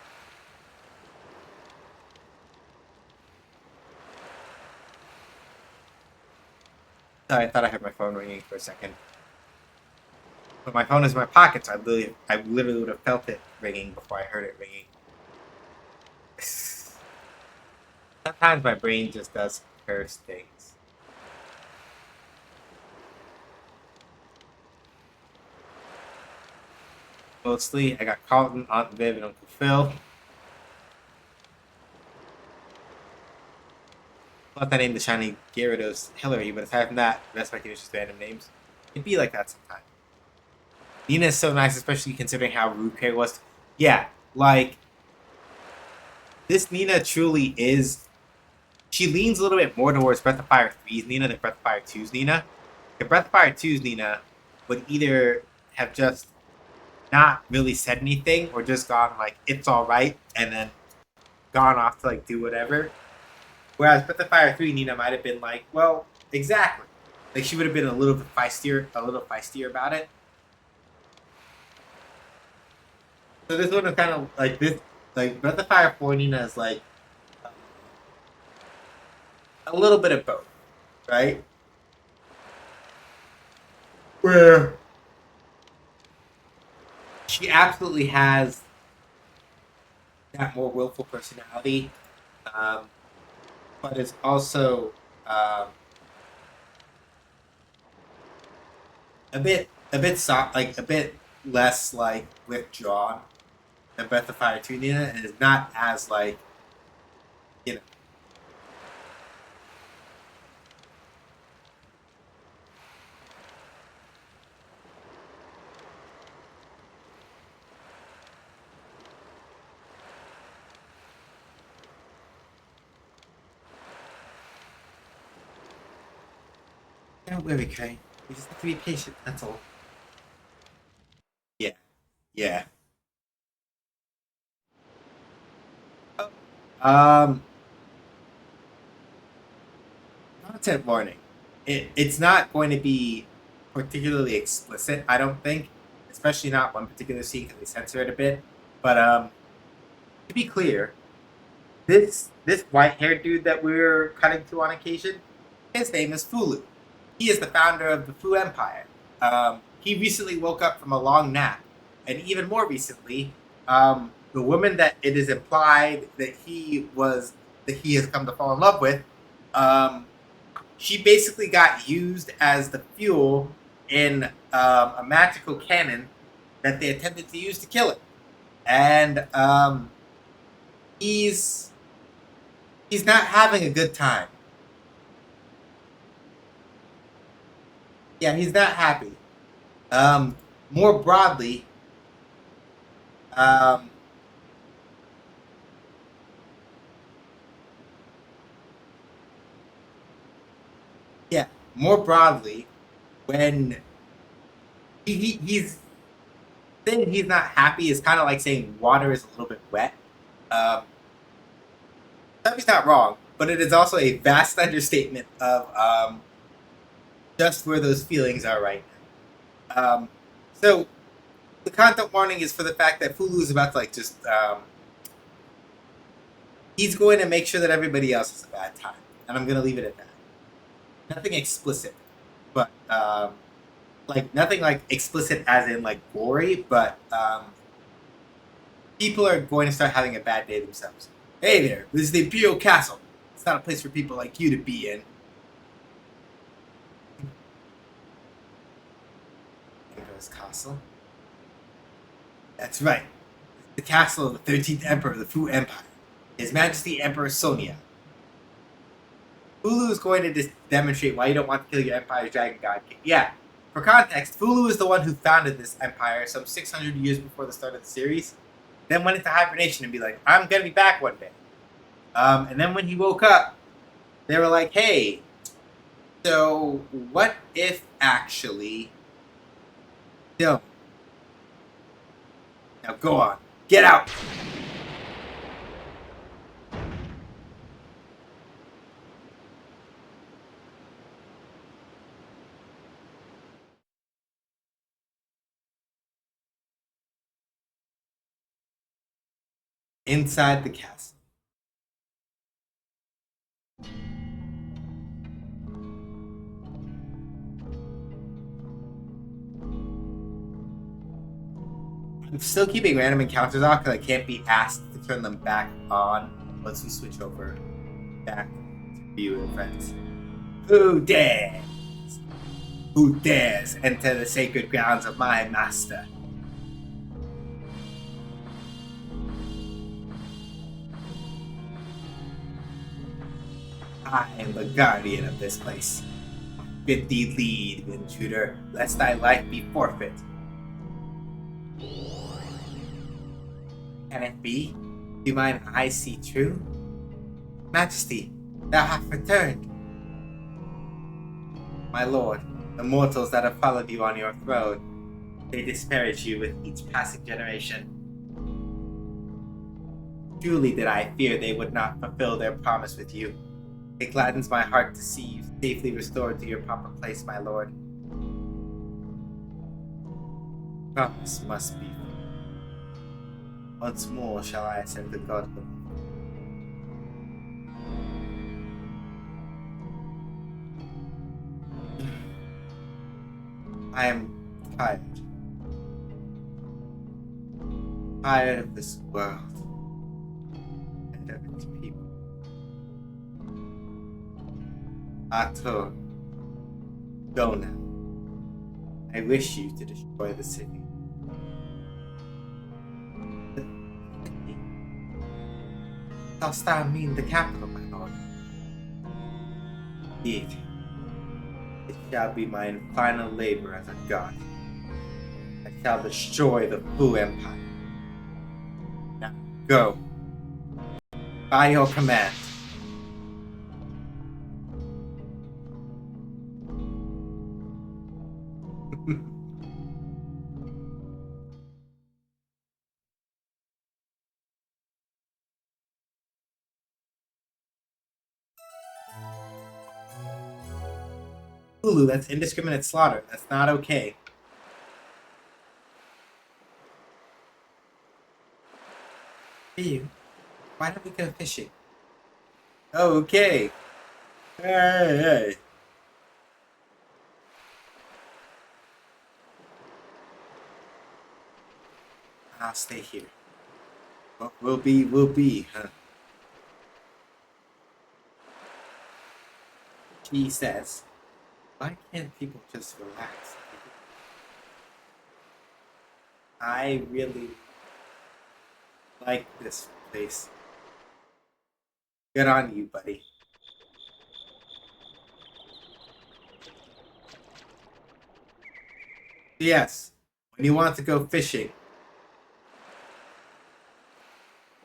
Sorry, I thought I had my phone ringing for a second. But my phone is in my pocket, so I literally would have felt it ringing before I heard it ringing. Sometimes my brain just does curse things. Mostly, I got Carlton, Aunt Viv, and Uncle Phil. Thought I named the shiny Gyarados Hillary, but aside from that, the rest of my team is just random names. It'd be like that sometimes. Nina is so nice, especially considering how rude Kay was. Yeah, like this Nina truly is. She leans a little bit more towards Breath of Fire 3's Nina than Breath of Fire 2's Nina. The Breath of Fire 2's Nina would either have just not really said anything or just gone like it's all right and then gone off to like do whatever. Whereas Breath of Fire 3 Nina might have been like, well, exactly. Like she would have been a little feistier about it. So this one is kind of like this, like Breath of Fire 4 Nina is like a little bit of both, right? Where she absolutely has that more willful personality, um, but it's also um, a bit soft, like a bit less like withdrawn than Breath of Fire 2 Nina, and it's not as like you know. Don't worry, Kay. You just have to be patient. That's all. Yeah, yeah. Oh, Um, content warning. It's not going to be particularly explicit, I don't think, especially not one particular scene because they censor it a bit. But to be clear, this white haired dude that we're cutting to on occasion, his name is Fulu. He is the founder of the Fu Empire. He recently woke up from a long nap, and even more recently, the woman that it is implied that he has come to fall in love with, um, she basically got used as the fuel in a magical cannon that they attempted to use to kill it, and he's he's not having a good time. Yeah, he's not happy. Um, More broadly, um, yeah, more broadly, when he's saying he's not happy is kind of like saying water is a little bit wet. Um, He's not wrong, but it is also a vast understatement of just where those feelings are right now. So the content warning is for the fact that Fulu is about to like just he's going to make sure that everybody else has a bad time, and I'm going to leave it at that. Nothing explicit, but like nothing like explicit as in like gory, but people are going to start having a bad day themselves. Hey there, this is the Imperial Castle. It's not a place for people like you to be in. Emperor's Castle. That's right. It's the castle of the 13th Emperor of the Fu Empire, His Majesty Emperor Sonia. Fulu is going to demonstrate why you don't want to kill your Empire's Dragon God King. Yeah, for context, Fulu is the one who founded this empire some 600 years before the start of the series, then went into hibernation and be like, I'm going to be back one day. And then when he woke up, they were like, hey, so what if actually... No. Now go on. Get out! Inside the castle. I'm still keeping random encounters off because I can't be asked to turn them back on once we switch over back to view events. Who dares? Who dares enter the sacred grounds of my master? I am the guardian of this place. Bid thee lead, intruder, lest thy life be forfeit. Can it be? Do mine eyes see true? Majesty, thou hast returned. My lord, the mortals that have followed you on your throne, they disparage you with each passing generation. Truly did I fear they would not fulfill their promise with you. It gladdens my heart to see you safely restored to your proper place, my lord. Promise must be. Once more shall I ascend the godhood. I am tired. Tired of this world and of its people. Ato, go now. I wish you to destroy the city. Dost thou mean the capital, my lord? Indeed. It shall be my final labor as a god. I shall destroy the Fu Empire. Now, go. By your command. Hulu, that's indiscriminate slaughter. That's not okay. Hey, why don't we go fishing? Okay. Hey. I'll stay here. What will be, huh? She says, why can't people just relax? I really like this place. Good on you, buddy. Yes, when you want to go fishing,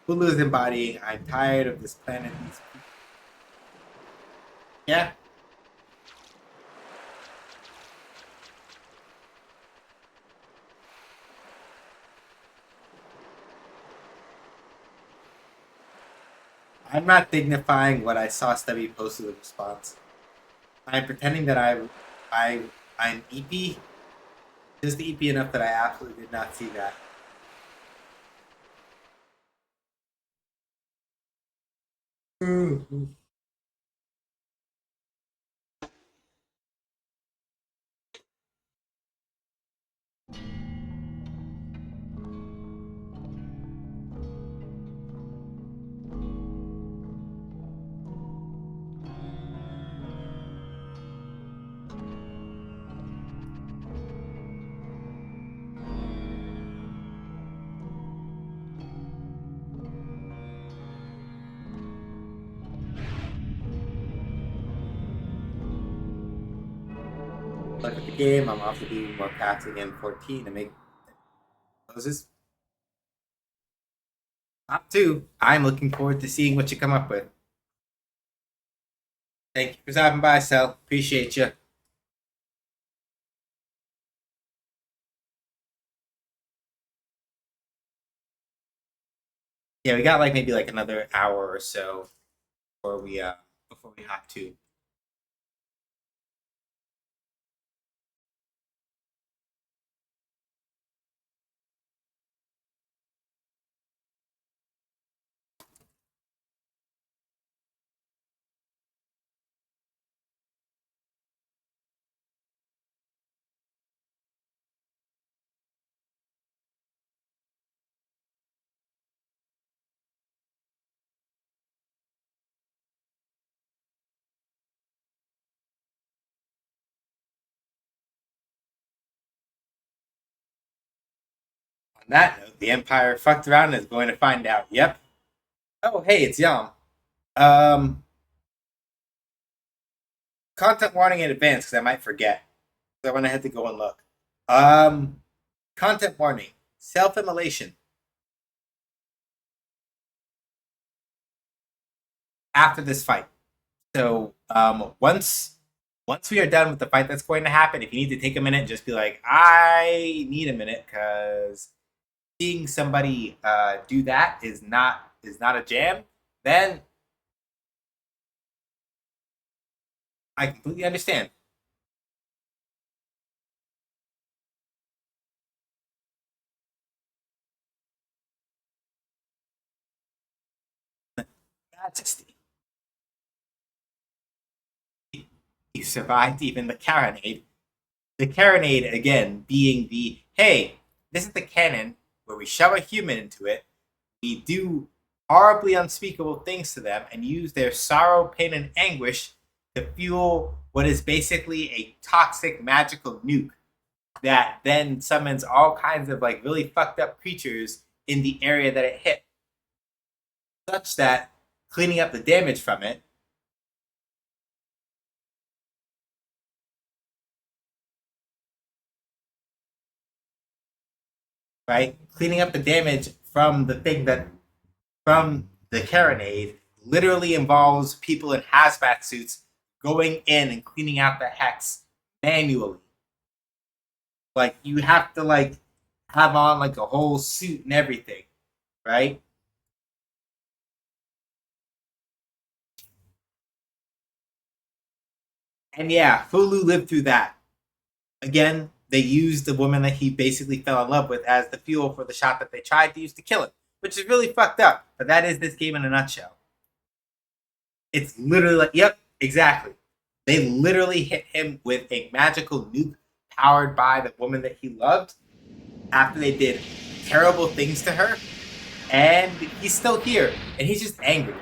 Hulu's embodying, I'm tired of this planet. Yeah. I'm not dignifying what I saw Stubby post as a response. I'm pretending that I'm EP, just EP enough that I absolutely did not see that. Look at the game. I'm off to do more passing in 14 to make closes. Top 2. I'm looking forward to seeing what you come up with. Thank you for stopping by, Cell. Appreciate you. Yeah, we got like maybe like another hour or so before we hop to. On that note, the Empire fucked around and is going to find out. Yep. Oh, hey, it's Yum. Um, Content warning in advance because I might forget. So I went ahead to go and look. Um, Content warning: self-immolation after this fight. So once we are done with the fight that's going to happen, if you need to take a minute, just be like, I need a minute because seeing somebody do that is not a jam. Then I completely understand. Majesty, you survived even the carronade. The carronade again being the hey, this is the cannon where we shove a human into it, we do horribly unspeakable things to them, and use their sorrow, pain, and anguish to fuel what is basically a toxic magical nuke that then summons all kinds of like really fucked up creatures in the area that it hit, such that cleaning up the damage from it right? Cleaning up the damage from the thing that from the carronade literally involves people in hazmat suits going in and cleaning out the hex manually. Like you have to like have on like a whole suit and everything, right? And yeah, Fulu lived through that. Again, they used the woman that he basically fell in love with as the fuel for the shot that they tried to use to kill him, which is really fucked up. But that is this game in a nutshell. It's literally like, yep, exactly. They literally hit him with a magical nuke powered by the woman that he loved after they did terrible things to her. And he's still here, and he's just angry.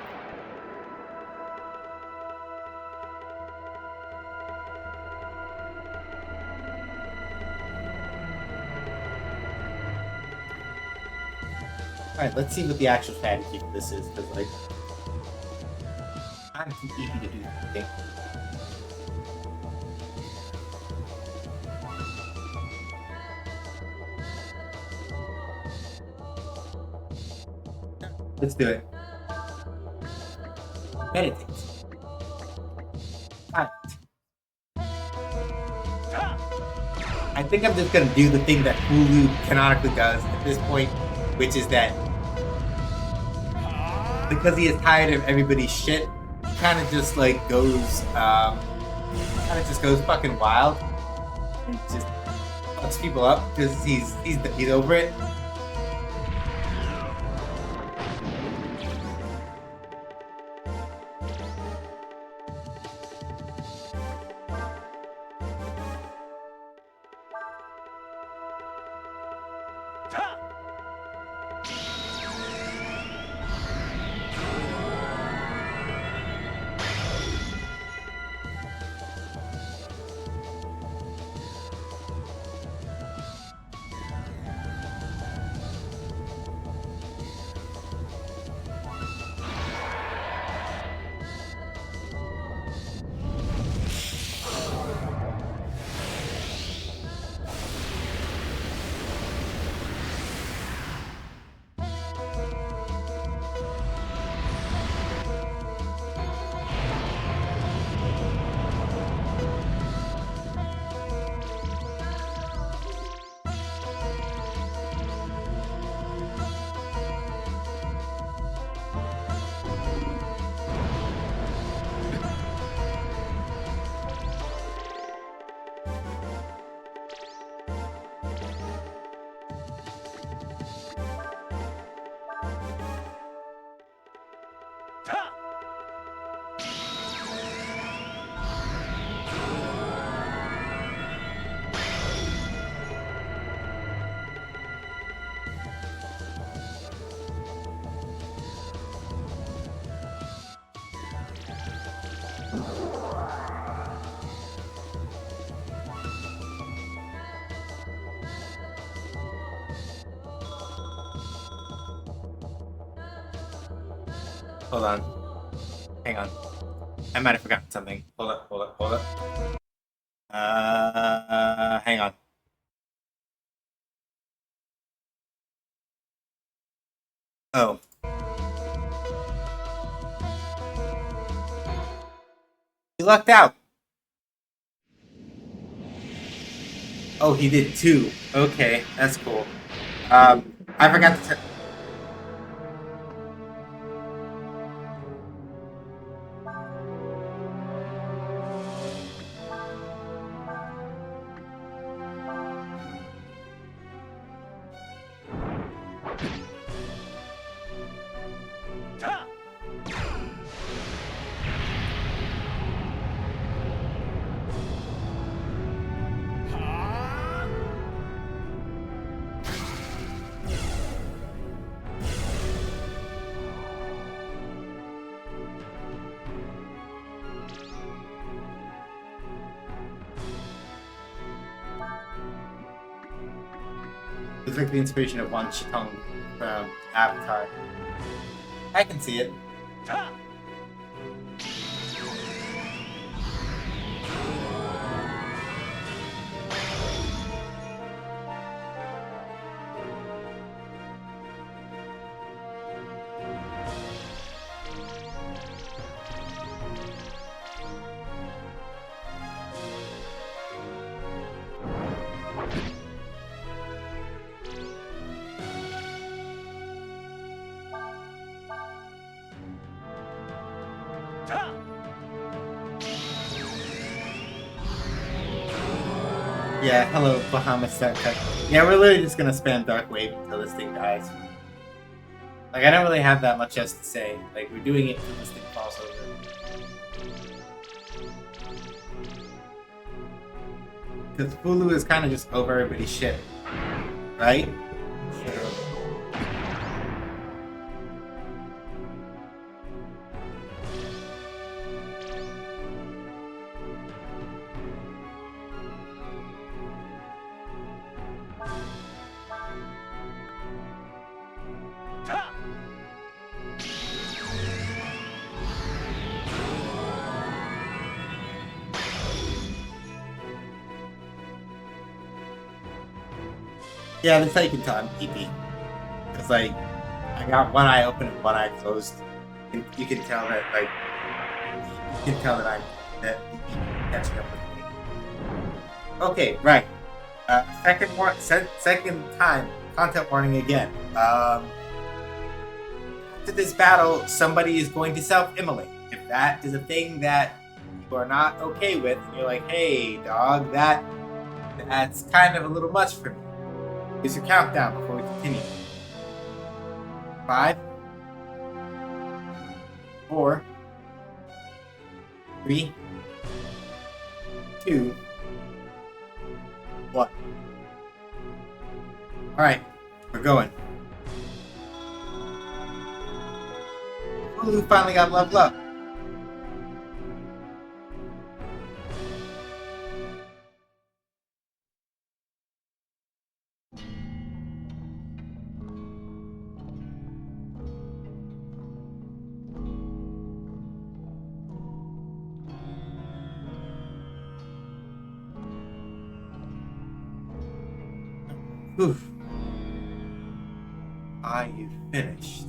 Alright, let's see what the actual strategy for this is, because, like, I'm too easy to do this thing. Let's do it. Meditate. Alright. I think I'm just gonna do the thing that Hulu canonically does at this point, which is that because he is tired of everybody's shit, he kind of just like goes fucking wild and just fucks people up because he's over it. Hold on. Hang on. I might have forgotten something. Hold up. Hang on. Oh. He lucked out. Oh, he did too. Okay, that's cool. I forgot to. It's like the inspiration of Wan Chitong from Avatar. I can see it. Yeah, hello, Bahamas. Yeah, we're literally just gonna spam Dark Wave until this thing dies. Like, I don't really have that much else to say. Like, we're doing it until this thing falls over. Because Hulu is kind of just over everybody's shit. Right? Yeah, that's how you can tell I'm EP. It's like, I got one eye open and one eye closed. You can tell that, like, you can tell that I'm catching up with me. Okay, right. Second time, content warning again. After this battle, somebody is going to self-immolate. If that is a thing that you are not okay with, and you're like, hey, dog, that's kind of a little much for me. Here's your countdown before we continue. 5, 4, 3, 2, 1. Alright, we're going. Hulu finally got leveled up. Oof. Are you finished?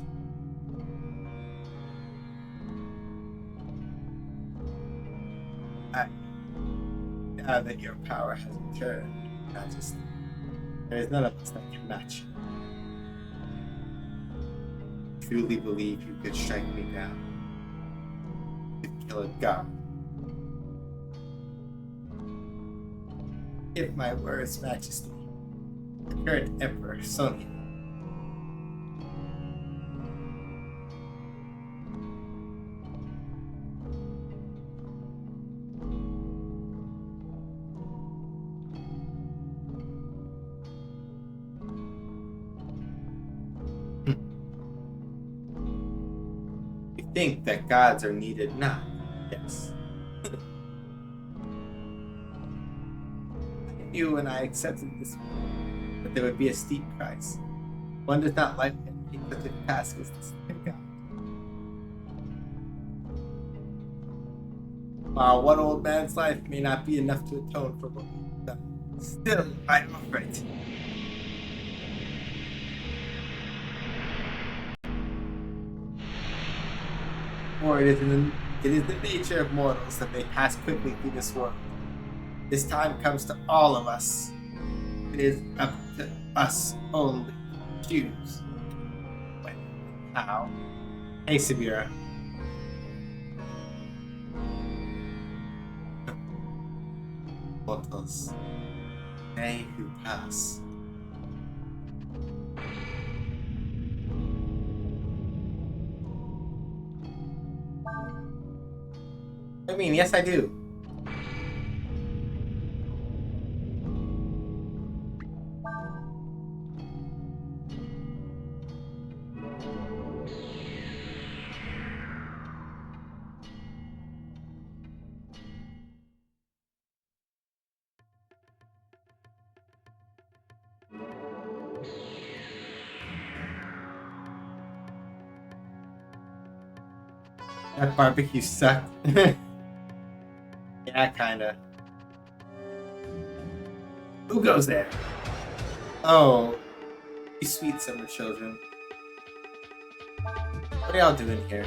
Now that your power has returned, Majesty, there is none of us that can match you. I truly believe you could strike me down. You could kill a god. If my words, Majesty, the current Emperor, Sonia, you think that gods are needed now? Yes. I knew when I accepted this that there would be a steep price. One does not like to take such a task as this God. While one old man's life may not be enough to atone for what we've done, still I offer it. For it is the nature of mortals that they pass quickly through this world. This time comes to all of us. It is up to us only to choose when and how. Hey, Sabira. Mortals, they who pass. I mean, yes, I do. That barbecue sucked. Yeah, kinda. Who goes there? Oh, you sweet summer children. What are y'all doing here?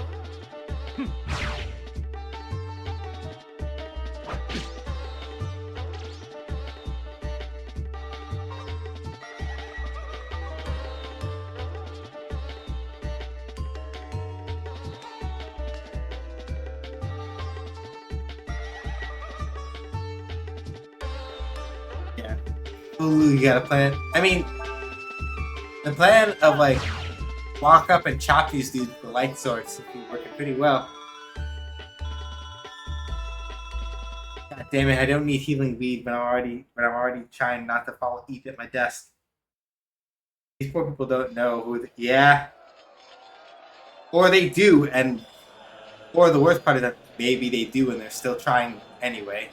Yeah. Ooh, you got a plan. I mean, the plan of like walk up and chop these dudes with the light swords seems to be working pretty well. God damn it! I don't need healing weed, but I'm already trying not to fall asleep at my desk. These poor people don't know who. Yeah, or they do, and or the worst part is that maybe they do, and they're still trying anyway.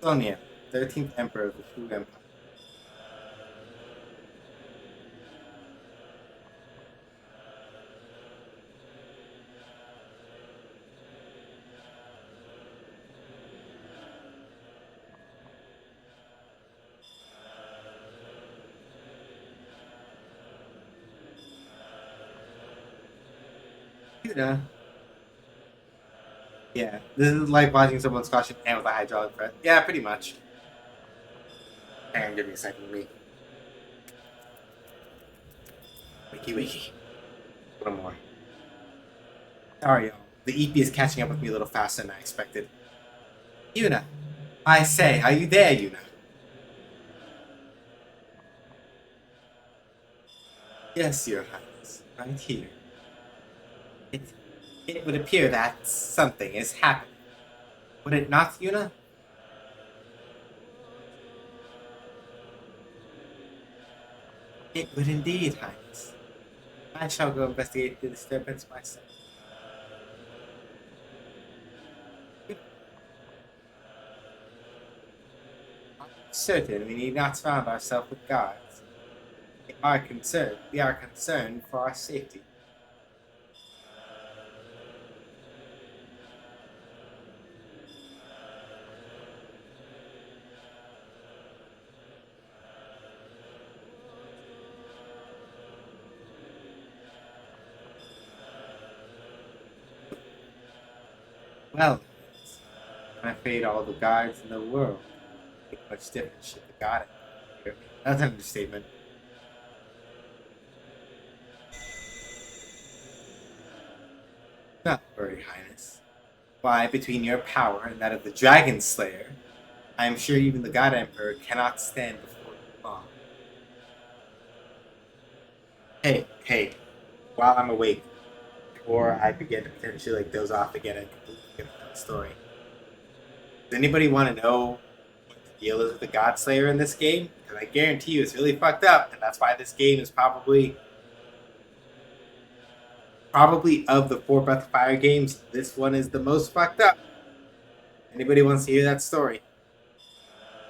Sonia, 13th Emperor of the Shu Empire. You know, yeah, this is like watching someone squash an ant with a hydraulic press. Yeah, pretty much. Hang on, give me a second, me. Wakey, wakey. One more. Sorry, y'all. The EP is catching up with me a little faster than I expected. Yuna, I say, are you there, Yuna? Yes, Your Highness, right here. It, it would appear that something is happening. Would it not, Yuna? It would indeed, Highness. I shall go investigate the disturbance myself. I'm certain we need not surround ourselves with guards. We are concerned for our safety. Well, I'm afraid all the guards in the world make much difference should the god here. That's an understatement. Not worry, Highness. Why, between your power and that of the Dragon Slayer, I am sure even the God Emperor cannot stand before you long. Hey, hey, while I'm awake, before I begin to potentially like doze off again and completely forget the story, does anybody want to know what the deal is with the God Slayer in this game? Because I guarantee you it's really fucked up, and that's why this game is probably of the four Breath of Fire games, this one is the most fucked up. Anybody wants to hear that story?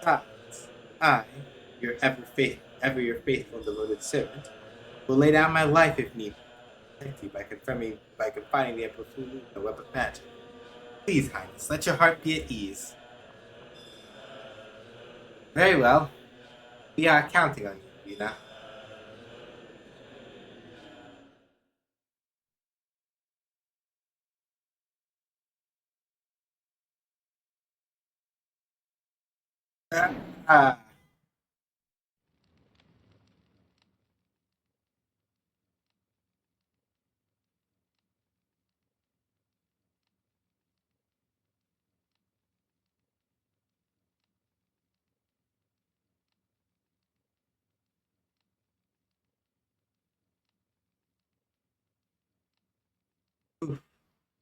Besides, I, ever your faithful devoted servant, will lay down my life if need be, protect you by confining the Emperor Fulu in the web of magic. Please, Highness, let your heart be at ease. Very well. We are counting on you, Yuna. Uh,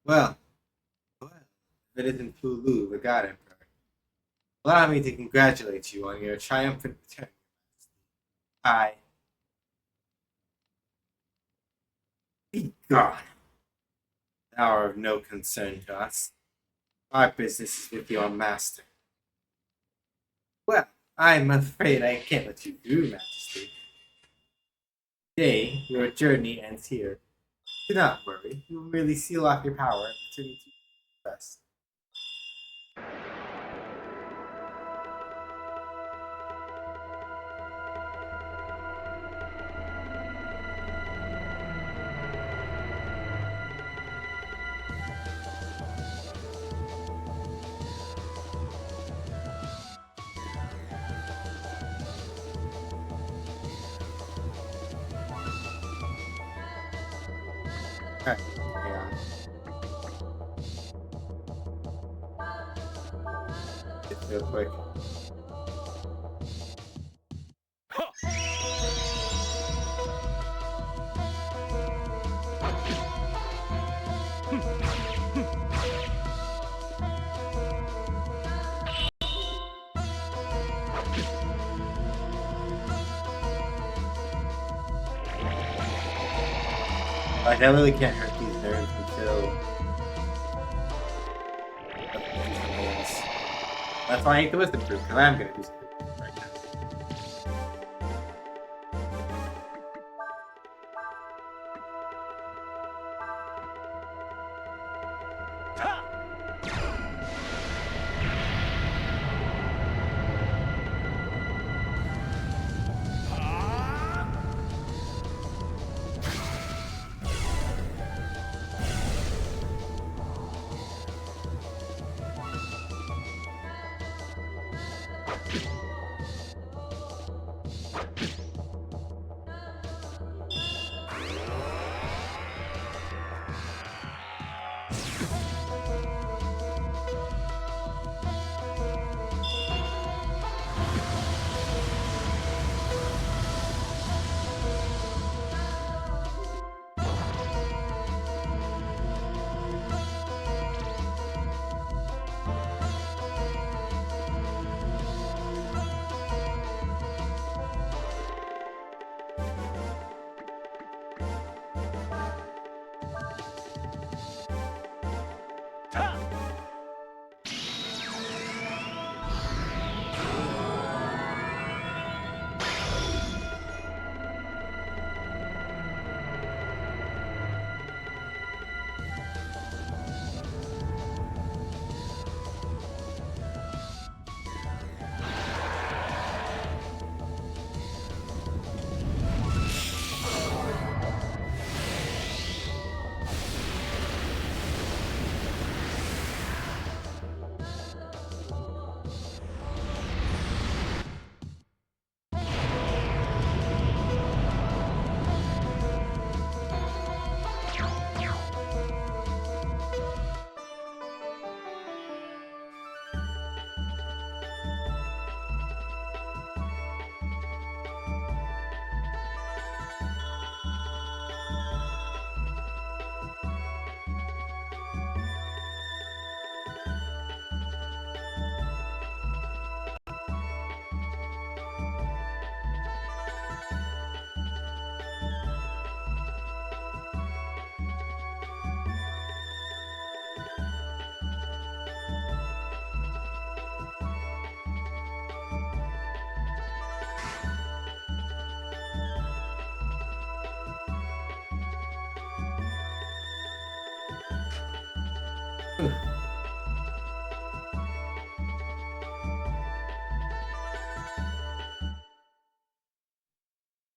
well, well, if it isn't Fulu, the God Emperor, allow me to congratulate you on your triumphant return. I be gone. Thou art of no concern to us. Our business is with your master. Well, I'm afraid I can't let you through, Majesty. Today, your journey ends here. Do not worry. We will merely seal off your power and return you to rest. Alright, hang on. Just real quick. Like, I really can't hurt these nerves until. That's why I hate the wisdom group, because I'm gonna do something right now.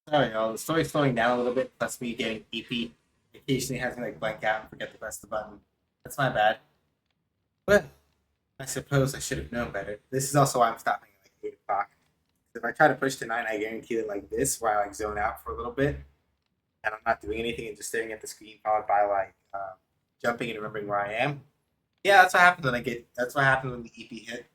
Sorry, y'all. The story's slowing down a little bit, plus me getting EP. Occasionally has me like blank out and forget to press the button. That's my bad. But I suppose I should have known better. This is also why I'm stopping at like 8 o'clock. If I try to push to 9, I guarantee that like this, where I like zone out for a little bit, and I'm not doing anything and just staring at the screen, followed by like jumping and remembering where I am. Yeah, that's what happens when I get. That's what happens when the EP hit.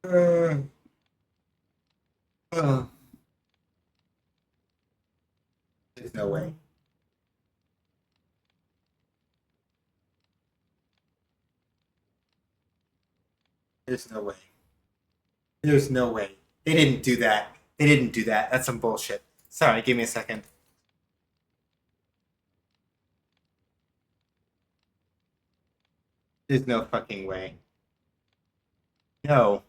Uh, uh, there's no way. There's no way. There's no way. They didn't do that. They didn't do that. That's some bullshit. Sorry, give me a second. There's no fucking way. No.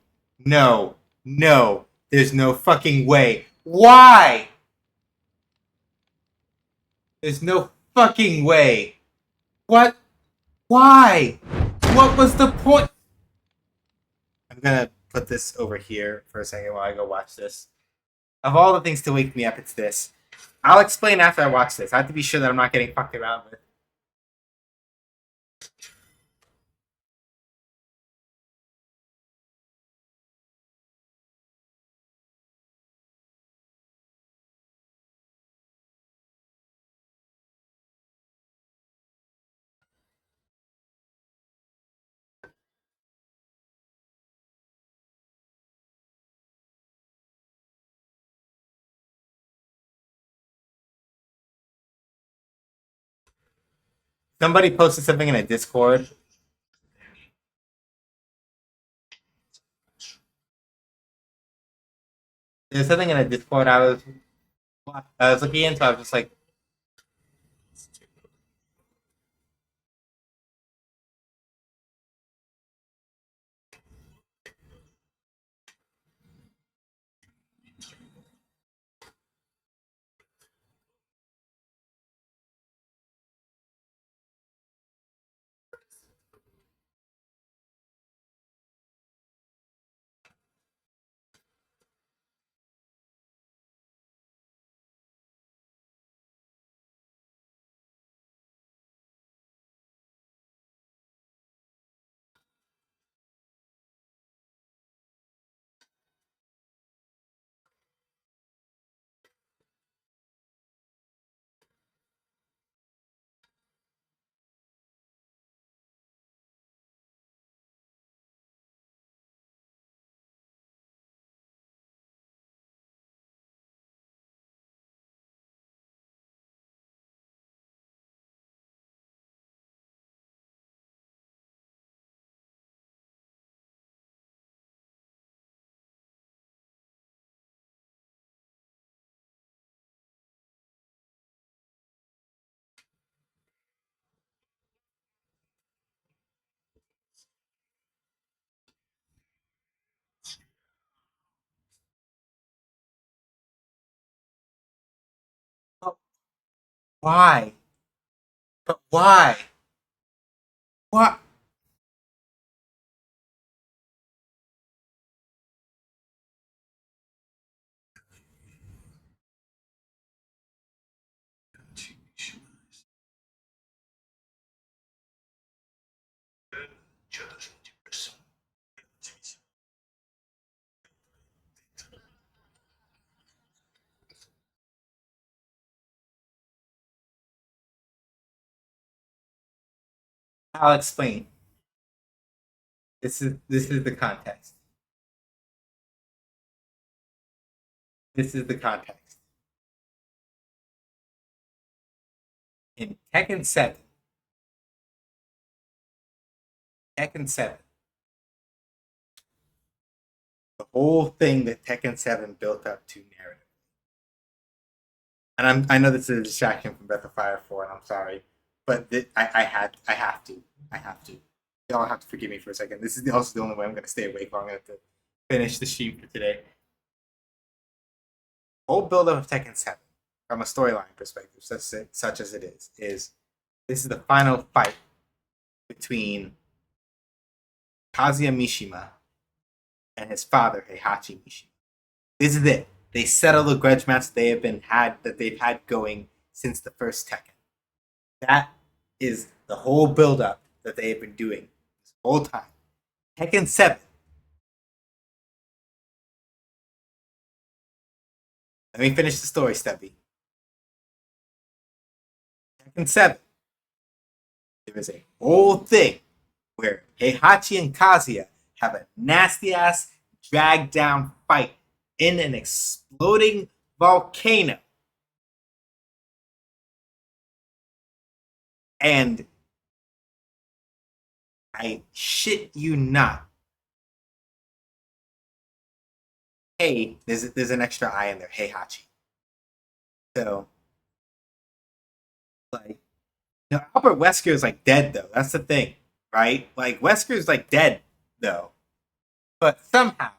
No. No. There's no fucking way. Why? There's no fucking way. What? Why? What was the point? I'm gonna put this over here for a second while I go watch this. Of all the things to wake me up, it's this. I'll explain after I watch this. I have to be sure that I'm not getting fucked around with. Somebody posted something in a Discord. There's something in a Discord I was looking into. I was just like, why? But why? What? I'll explain. This is the context. This is the context. In Tekken 7, the whole thing that Tekken 7 built up to narrative. And I know this is a distraction from Breath of Fire 4, and I'm sorry, but I have to. Y'all have to forgive me for a second. This is also the only way I'm going to stay awake long enough to finish the stream for today. Whole build up of Tekken 7, from a storyline perspective, such as it is this is the final fight between Kazuya Mishima and his father Heihachi Mishima. This is it. They settle the grudge match they've had going since the first Tekken. That is the whole build up that they have been doing this whole time. Tekken 7. Let me finish the story, Stubby. Tekken 7. There is a whole thing where Heihachi and Kazuya have a nasty ass drag down fight in an exploding volcano. And I shit you not. Hey, there's an extra I in there. Heihachi. So, like, Albert Wesker is like dead though. That's the thing. right? Like Wesker's like dead though, but somehow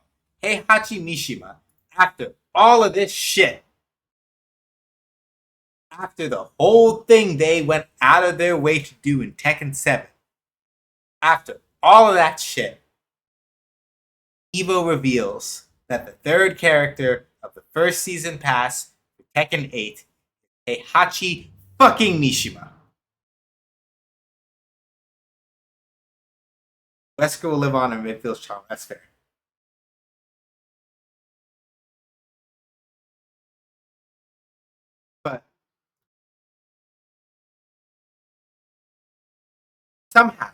Heihachi Mishima, after all of this shit, after the whole thing they went out of their way to do in Tekken 7, after all of that shit, Evo reveals that the third character of the first season pass for Tekken 8 is Heihachi fucking Mishima. Wesker will live on in Midfield's charm. That's fair. But somehow,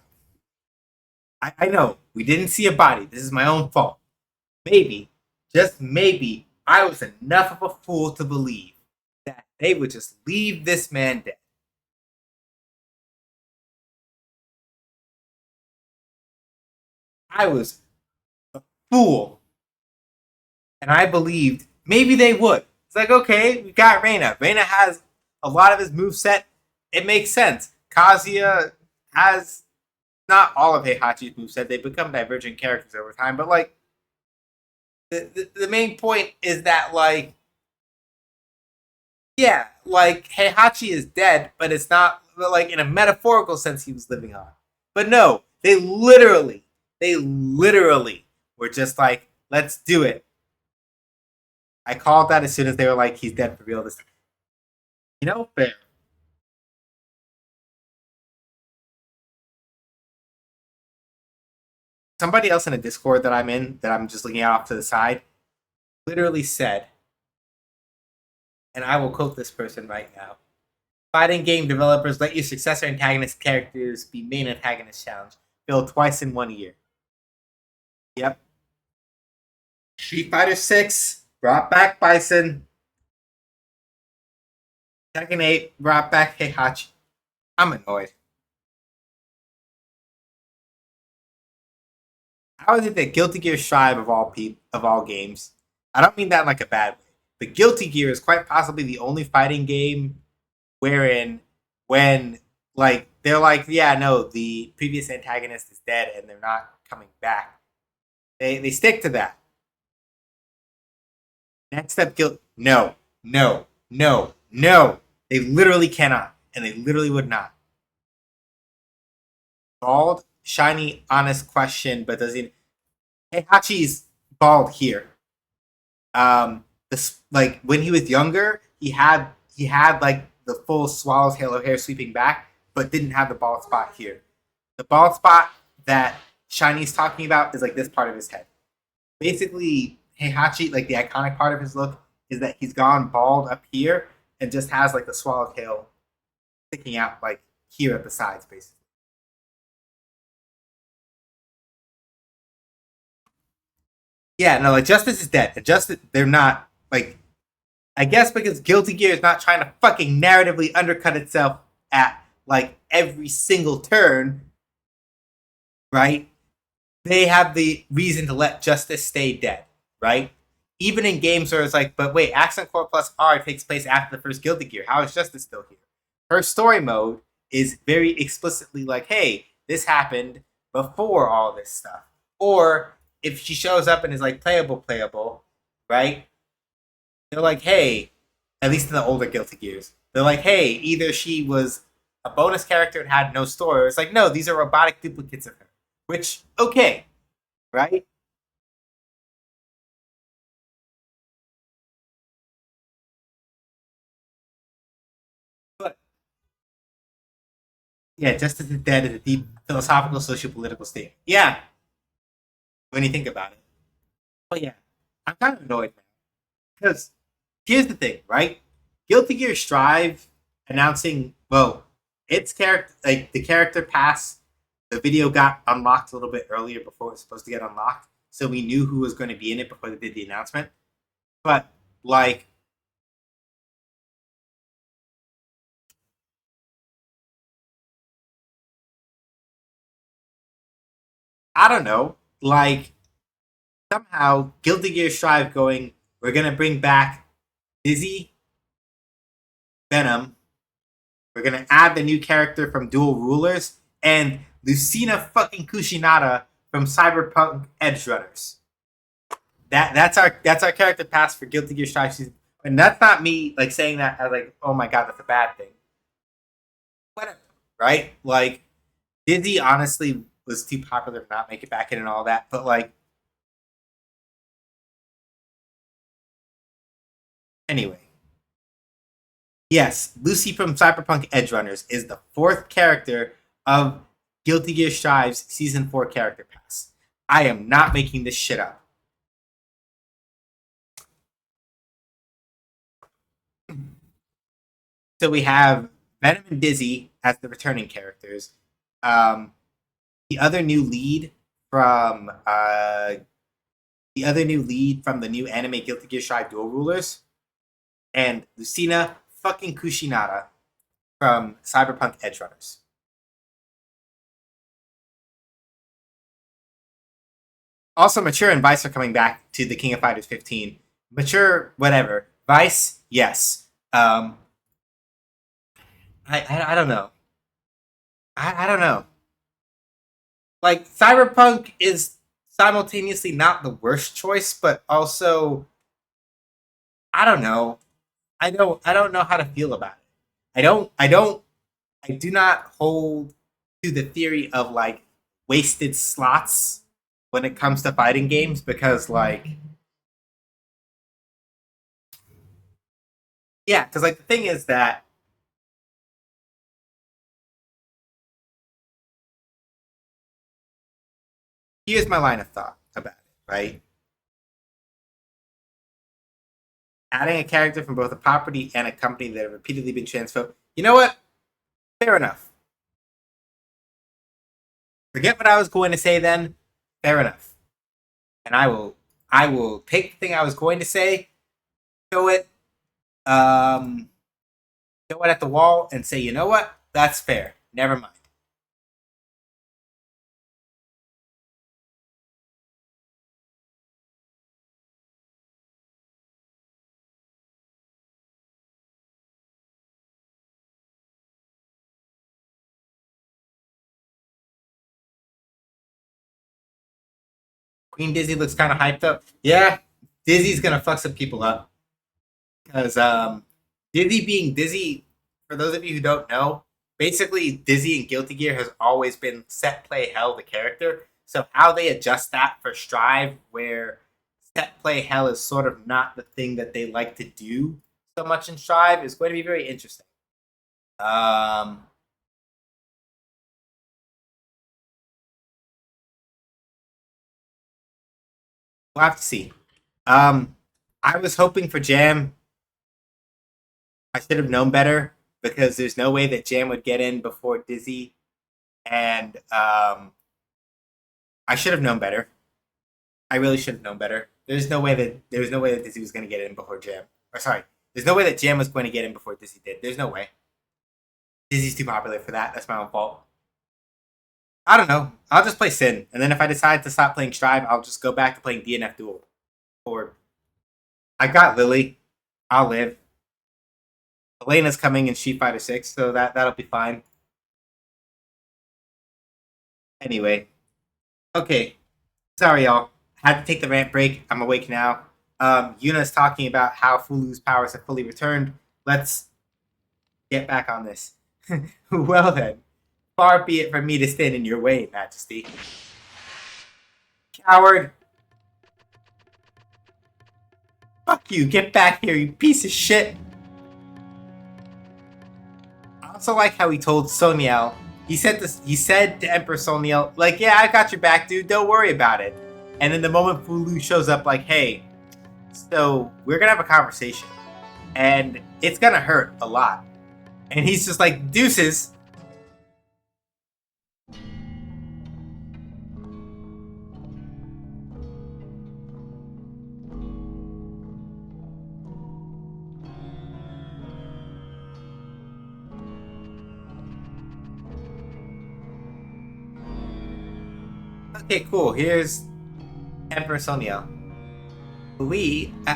I know we didn't see a body. This is my own fault. Maybe, just maybe, I was enough of a fool to believe that they would just leave this man dead. I was a fool. And I believed maybe they would. It's like, okay, we got Reina. Reina has a lot of his moveset. It makes sense. Kazuya has not all of Heihachi's moveset. They become divergent characters over time. But, like, the main point is that, like, yeah, like, Heihachi is dead, but it's not, like, in a metaphorical sense he was living on. But no, they literally were just like, let's do it. I called that as soon as they were like, he's dead for real this time. You know, fair. Somebody else in a Discord that I'm in, that I'm just looking at off to the side, literally said, and I will quote this person right now: fighting game developers, let your successor antagonist characters be main antagonist challenge. Build twice in 1 year. Yep. Street Fighter 6 brought back Bison. Tekken 8 brought back Heihachi. I'm annoyed. How is it that Guilty Gear Strive of all games? I don't mean that in like a bad way. But Guilty Gear is quite possibly the only fighting game wherein when like they're like, yeah, no, the previous antagonist is dead and they're not coming back. They stick to that. Next step guilt. No, no, no, no. They literally cannot, and they literally would not. Bald, shiny, honest question, but does he? Hey, Hachi's bald here. This like when he was younger, he had like the full swallow's halo hair sweeping back, but didn't have the bald spot here. The bald spot that Shiny's talking about is like this part of his head. Basically, Heihachi, like the iconic part of his look, is that he's gone bald up here and just has like the swallowtail sticking out like here at the sides, basically. Yeah, no, like Justice is dead. Justice, they're not like. I guess because Guilty Gear is not trying to fucking narratively undercut itself at like every single turn, right? They have the reason to let Justice stay dead, right? Even in games where it's like, but wait, Accent Core plus R takes place after the first Guilty Gear. How is Justice still here? Her story mode is very explicitly like, hey, this happened before all this stuff. Or if she shows up and is like playable, right? They're like, hey, at least in the older Guilty Gears, they're like, hey, either she was a bonus character and had no story, or it's like, no, these are robotic duplicates of her. Which, okay, right? But yeah, Justice is Dead is a deep philosophical, socio-political statement. Yeah, when you think about it. But yeah, I'm kind of annoyed, man. Because here's the thing, right? Guilty Gear Strive announcing, well, its character, like the character pass, the video got unlocked a little bit earlier before it was supposed to get unlocked. So we knew who was going to be in it before they did the announcement. But, like, I don't know. Like, somehow Guilty Gear Strive going, we're going to bring back Dizzy, Venom, we're going to add the new character from Dual Rulers, and Lucina fucking Kushinada from Cyberpunk Edgerunners. That's our character pass for Guilty Gear Strive season. And that's not me like saying that as like, oh my god, that's a bad thing. Whatever, right? Like Dizzy honestly was too popular to not make it back in and all that, but like anyway. Yes, Lucy from Cyberpunk Edgerunners is the fourth character of Guilty Gear Strive's Season 4 character pass. I am not making this shit up. So we have Venom and Dizzy as the returning characters. Um, the other new lead from the new anime Guilty Gear Strive Dual Rulers, and Lucina fucking Kushinada from Cyberpunk Edgerunners. Also, Mature and Vice are coming back to the King of Fighters 15. Mature, whatever. Vice, yes. I don't know. I don't know. Like Cyberpunk is simultaneously not the worst choice, but also I don't know. I don't know how to feel about it. I do not hold to the theory of like wasted slots when it comes to fighting games because like yeah, because like the thing is that here's my line of thought about it, right? Adding a character from both a property and a company that have repeatedly been transphobed. You know what? Fair enough. Forget what I was going to say then. Fair enough. And I will take the thing I was going to say, show it, um, throw it at the wall, and say, you know what? That's fair. Never mind. Queen Dizzy looks kind of hyped up. Yeah, Dizzy's gonna fuck some people up because Dizzy being Dizzy. For those of you who don't know, basically Dizzy in Guilty Gear has always been set play hell the character. So how they adjust that for Strive, where set play hell is sort of not the thing that they like to do so much in Strive, is going to be very interesting. Um, we'll have to see. Um, I was hoping for Jam. I should have known better because there's no way that Jam would get in before Dizzy, and I should have known better. I really should have known better. There's no way that Dizzy was going to get in before Jam. Or sorry, there's no way that Jam was going to get in before Dizzy did. There's no way. Dizzy's too popular for that. That's my own fault. I don't know. I'll just play Sin, and then if I decide to stop playing Strive, I'll just go back to playing DNF Duel. Or I got Lily. I'll live. Elena's coming in Street Fighter 6, so that'll be fine. Anyway, okay. Sorry, y'all. Had to take the rant break. I'm awake now. Yuna's talking about how Fulu's powers have fully returned. Let's get back on this. Well then, far be it from me to stand in your way, Majesty. Coward! Fuck you! Get back here, you piece of shit! I also like how he told Soniel. He said this. He said to Emperor Soniel, like, "Yeah, I got your back, dude. Don't worry about it." And then the moment Fulu shows up, like, "Hey, so we're gonna have a conversation, and it's gonna hurt a lot." And he's just like, "Deuces." Okay, cool. Here's Emperor Soniel. We, I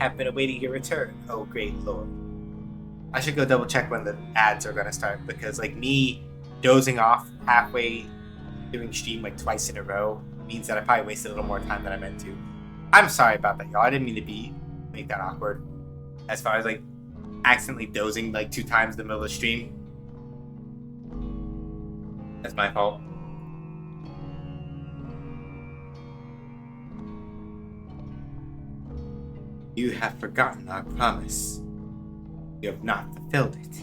have been awaiting your return, oh great lord. I should go double check when the ads are gonna start because, like me, dozing off halfway doing stream like twice in a row means that I probably wasted a little more time than I meant to. I'm sorry about that, y'all. I didn't mean to make that awkward. As far as like accidentally dozing like 2 times in the middle of the stream. That's my fault. You have forgotten our promise. You have not fulfilled it.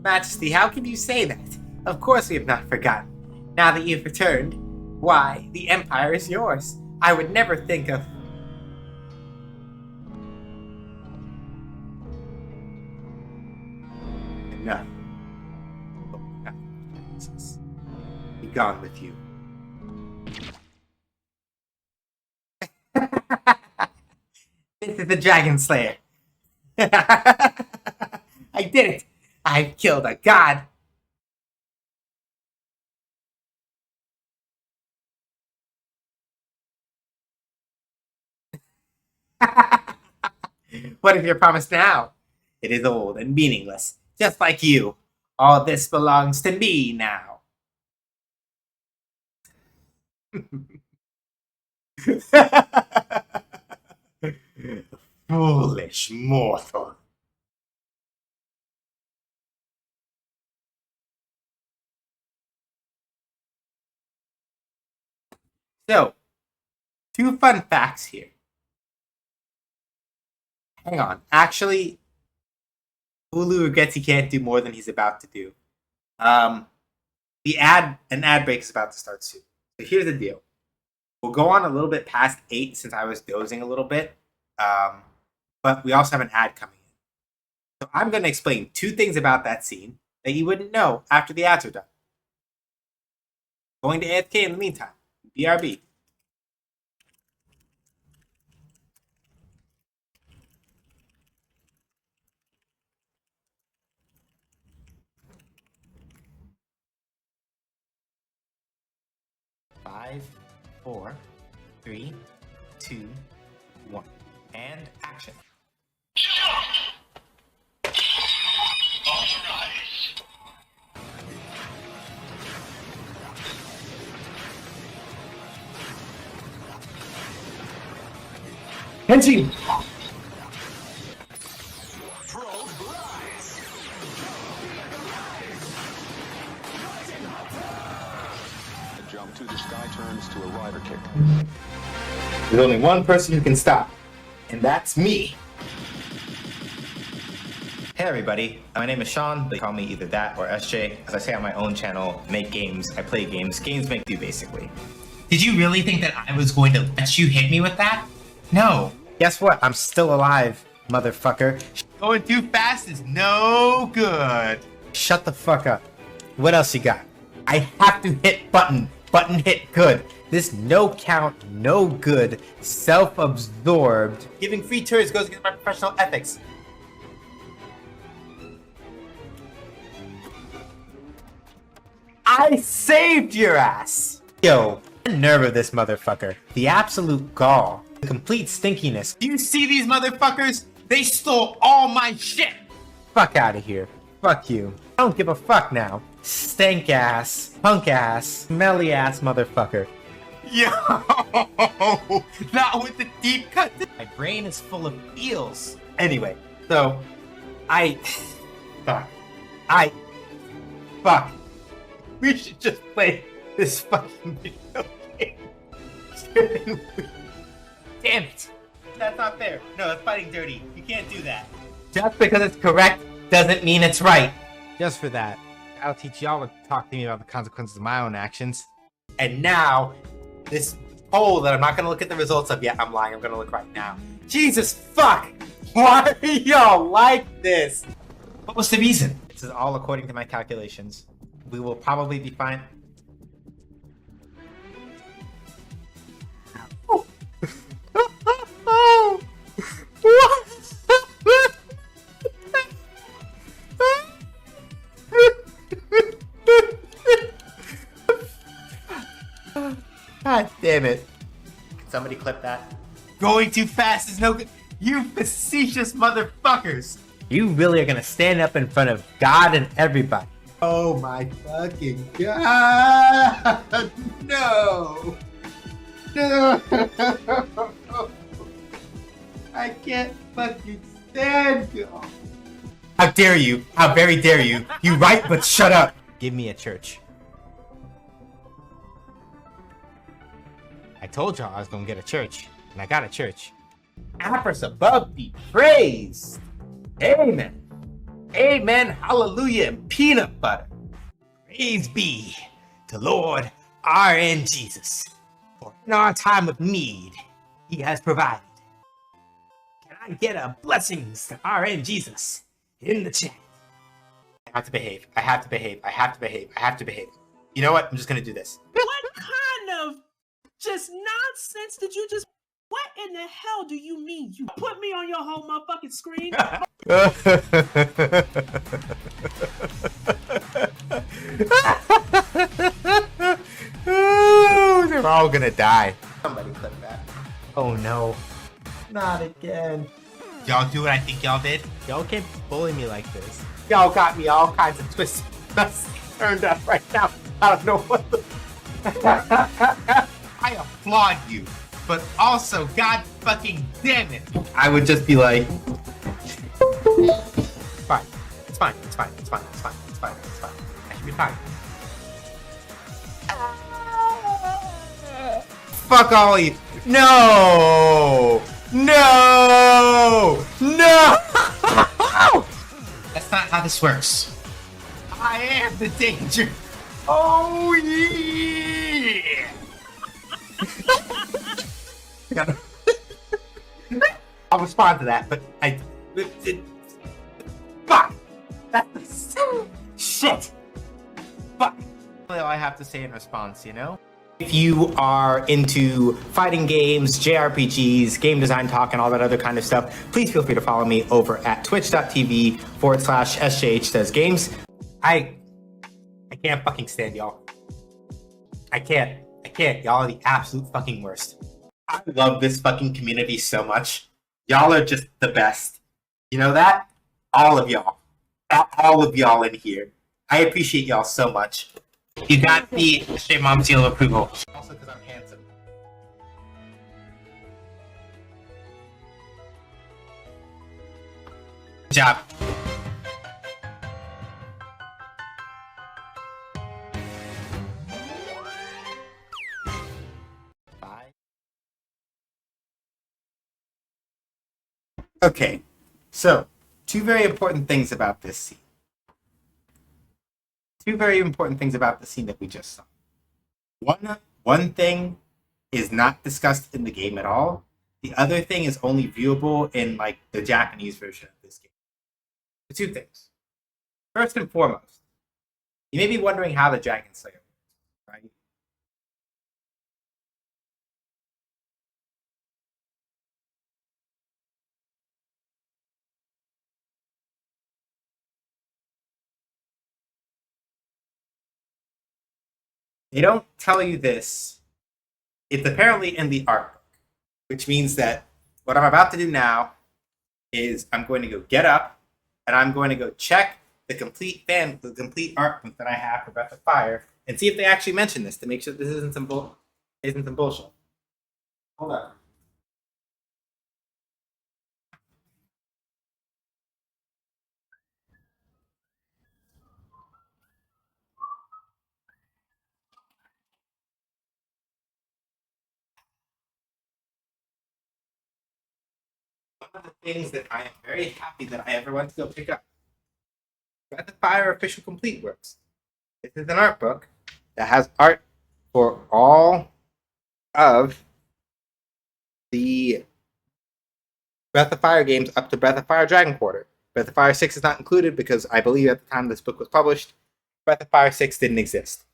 Majesty, how can you say that? Of course we have not forgotten. Now that you've returned, why, the Empire is yours. I would never think of... Enough. Be gone with you. This is the Dragon Slayer. I did it. I've killed a god. What is your promise now? It is old and meaningless, just like you. All this belongs to me now. Foolish mortal. So, 2 fun facts here. Hang on. Actually, Hulu regrets he can't do more than he's about to do. An ad break is about to start soon. So here's the deal. We'll go on a little bit past 8 since I was dozing a little bit. But we also have an ad coming in. So I'm going to explain 2 things about that scene that you wouldn't know after the ads are done. Going to AFK in the meantime. BRB. Five, 4, 3, 2, 1. And action. Henshin! The jump to the sky turns to a rider kick. There's only one person who can stop, and that's me. Hey everybody, my name is Sean. They call me either that or SJ. As I say on my own channel, make games, I play games. Games make you, basically. Did you really think that I was going to let you hit me with that? No. Guess what? I'm still alive, motherfucker. Going too fast is no good. Shut the fuck up. What else you got? I have to hit button. Button hit good. This no count, no good, self-absorbed. Giving free turns goes against my professional ethics. I saved your ass! Yo, the nerve of this motherfucker. The absolute gall. The complete stinkiness. Do you see these motherfuckers? They stole all my shit! Fuck out of here. Fuck you. I don't give a fuck now. Stank ass, punk ass, smelly ass motherfucker. Yo! Not with the deep cut. My brain is full of eels. Anyway, so Fuck. We should just play this fucking video game. Damn it! That's not fair. No, that's fighting dirty. You can't do that. Just because it's correct doesn't mean it's right. Just for that, I'll teach y'all to talk to me about the consequences of my own actions. And now, this poll that I'm not going to look at the results of yet, I'm lying, I'm going to look right now. Jesus fuck! Why are y'all like this? What was the reason? This is all according to my calculations. We will probably be fine. God damn it. Somebody clip that. Going too fast is no good. You facetious motherfuckers. You really are gonna stand up in front of God and everybody. Oh my fucking God! No! No! I can't fucking stand you! How dare you! How very dare you! You right, but shut up! Give me a church. I told y'all I was gonna get a church, and I got a church. Apis above be praised! Amen! Amen, hallelujah, and peanut butter. Praise be to Lord R.N. Jesus. For in our time of need, he has provided. Can I get a blessings to R.N. Jesus in the chat? I have to behave. I have to behave. I have to behave. I have to behave. You know what? I'm just gonna do this. What kind of just nonsense did you just... What in the hell do you mean? You put me on your whole motherfucking screen? They're all gonna die. Somebody clip that. Oh no. Not again. Y'all do what I think y'all did? Y'all can't bully me like this. Y'all got me all kinds of twists turned up right now. I don't know what the... I applaud you, but also, God fucking damn it, I would just be like, fine. It's fine. It's fine. It's fine. It's fine. It's fine. It's fine. I should be fine. Fuck all of you. No! No! No! That's not how this works. I am the danger. Oh yeah! I'll respond to that, but fuck! That's shit! Fuck! That's all I have to say in response, you know? If you are into fighting games, JRPGs, game design talk, and all that other kind of stuff, please feel free to follow me over at twitch.tv/SJH says games. I can't fucking stand y'all. I can't. Y'all are the absolute fucking worst. I love this fucking community so much. Y'all are just the best. You know that? All of y'all. All of y'all in here. I appreciate y'all so much. You got the straight mom seal of approval. Also because I'm handsome. Good job. Bye. Okay, so two very important things about this scene. Two very important things about the scene that we just saw. One thing is not discussed in the game at all. The other thing is only viewable in like the Japanese version of this game. The two things. First and foremost, you may be wondering how the Dragon Slayer works, right? They don't tell you this. It's apparently in the art book, which means that what I'm about to do now is I'm going to go get up and I'm going to go check the complete art book that I have for Breath of Fire and see if they actually mention this to make sure this isn't some bullshit. Hold on. One of the things that I am very happy that I ever went to go pick up. Breath of Fire Official Complete Works. This is an art book that has art for all of the Breath of Fire games up to Breath of Fire Dragon Quarter. Breath of Fire 6 is not included because I believe at the time this book was published, Breath of Fire 6 didn't exist.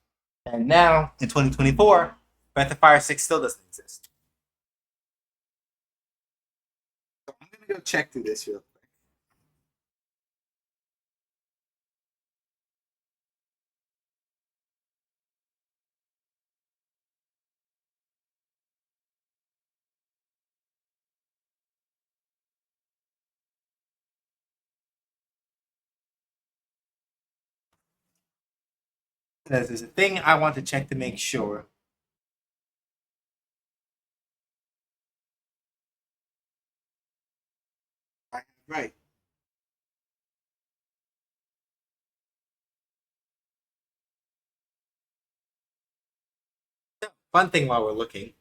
And now, in 2024, Breath of Fire 6 still doesn't exist. So I'm going to go check through this real quick. says there's a thing I want to check to make sure. Right. Fun thing while we're looking,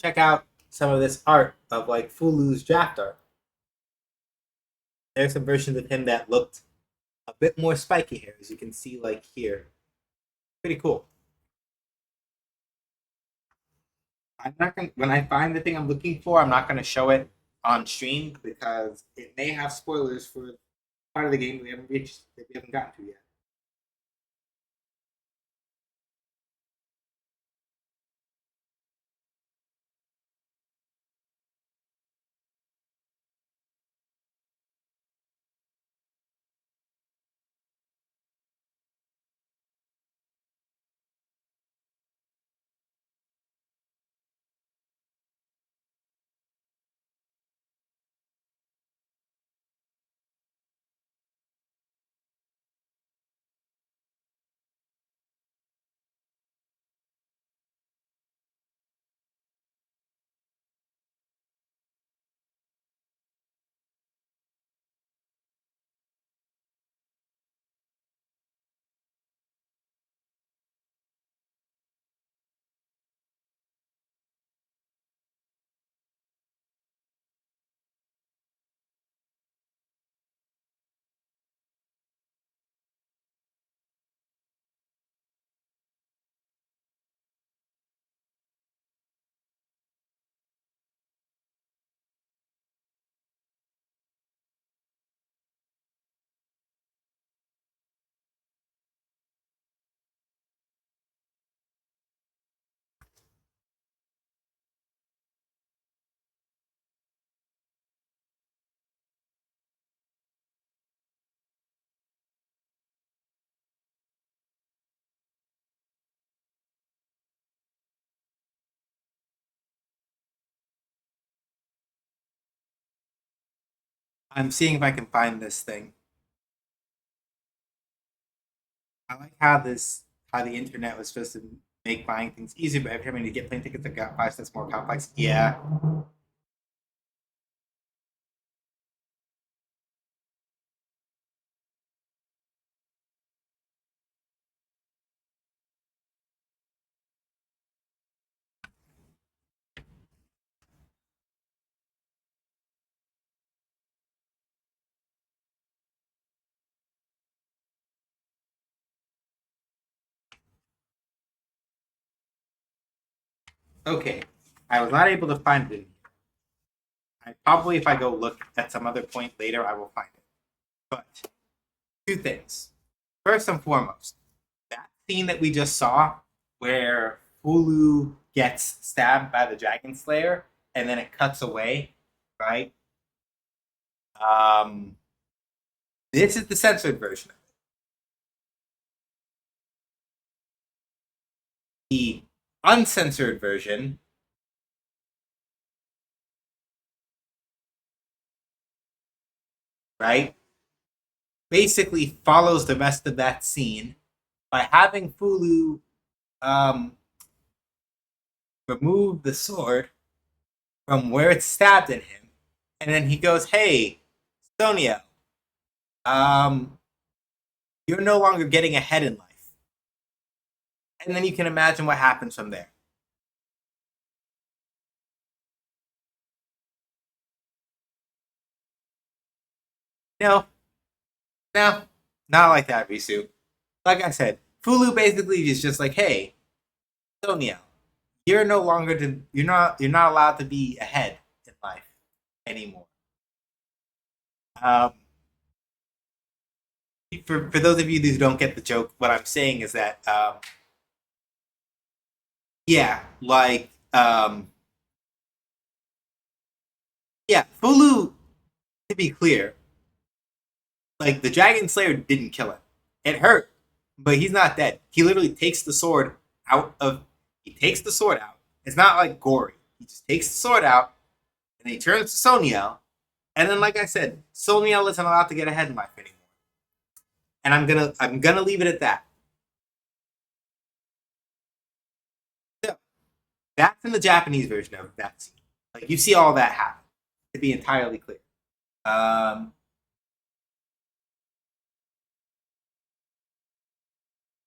check out some of this art of like Fulu's draft art. There's some versions of him that looked a bit more spiky here, as you can see like here. Pretty cool. I'm not gonna when I find the thing I'm looking for, I'm not gonna show it on stream because it may have spoilers for part of the game we haven't reached that we haven't gotten to yet. I'm seeing if I can find this thing. I like how the internet was supposed to make buying things easier, but every time you get plane tickets that got price that's more complex. Yeah. Okay. I was not able to find it. Probably if I go look at some other point later, I will find it. But two things. First and foremost, that scene that we just saw where Hulu gets stabbed by the Dragon Slayer and then it cuts away, right? Um, this is the censored version of it. The uncensored version, right, basically follows the rest of that scene by having Fulu um, remove the sword from where it stabbed in him, and then he goes, "Hey, Sonia, um, you're no longer getting ahead in life," and then you can imagine what happens from there. No, no, not like that, Risu. Like I said, Fulu basically is just like, "Hey, Sonia, you're not allowed to be ahead in life anymore." Um, for those of you who don't get the joke, what I'm saying is that yeah, like yeah, Fulu. To be clear, like the Dragon Slayer didn't kill him. It hurt, but he's not dead. He literally takes the sword out of. He takes the sword out. It's not like gory. He just takes the sword out and he turns to Soniel. And then, like I said, Soniel isn't allowed to get ahead in life anymore. And I'm gonna leave it at that. That's in the Japanese version of that scene. Like you see all that happen. To be entirely clear. Um,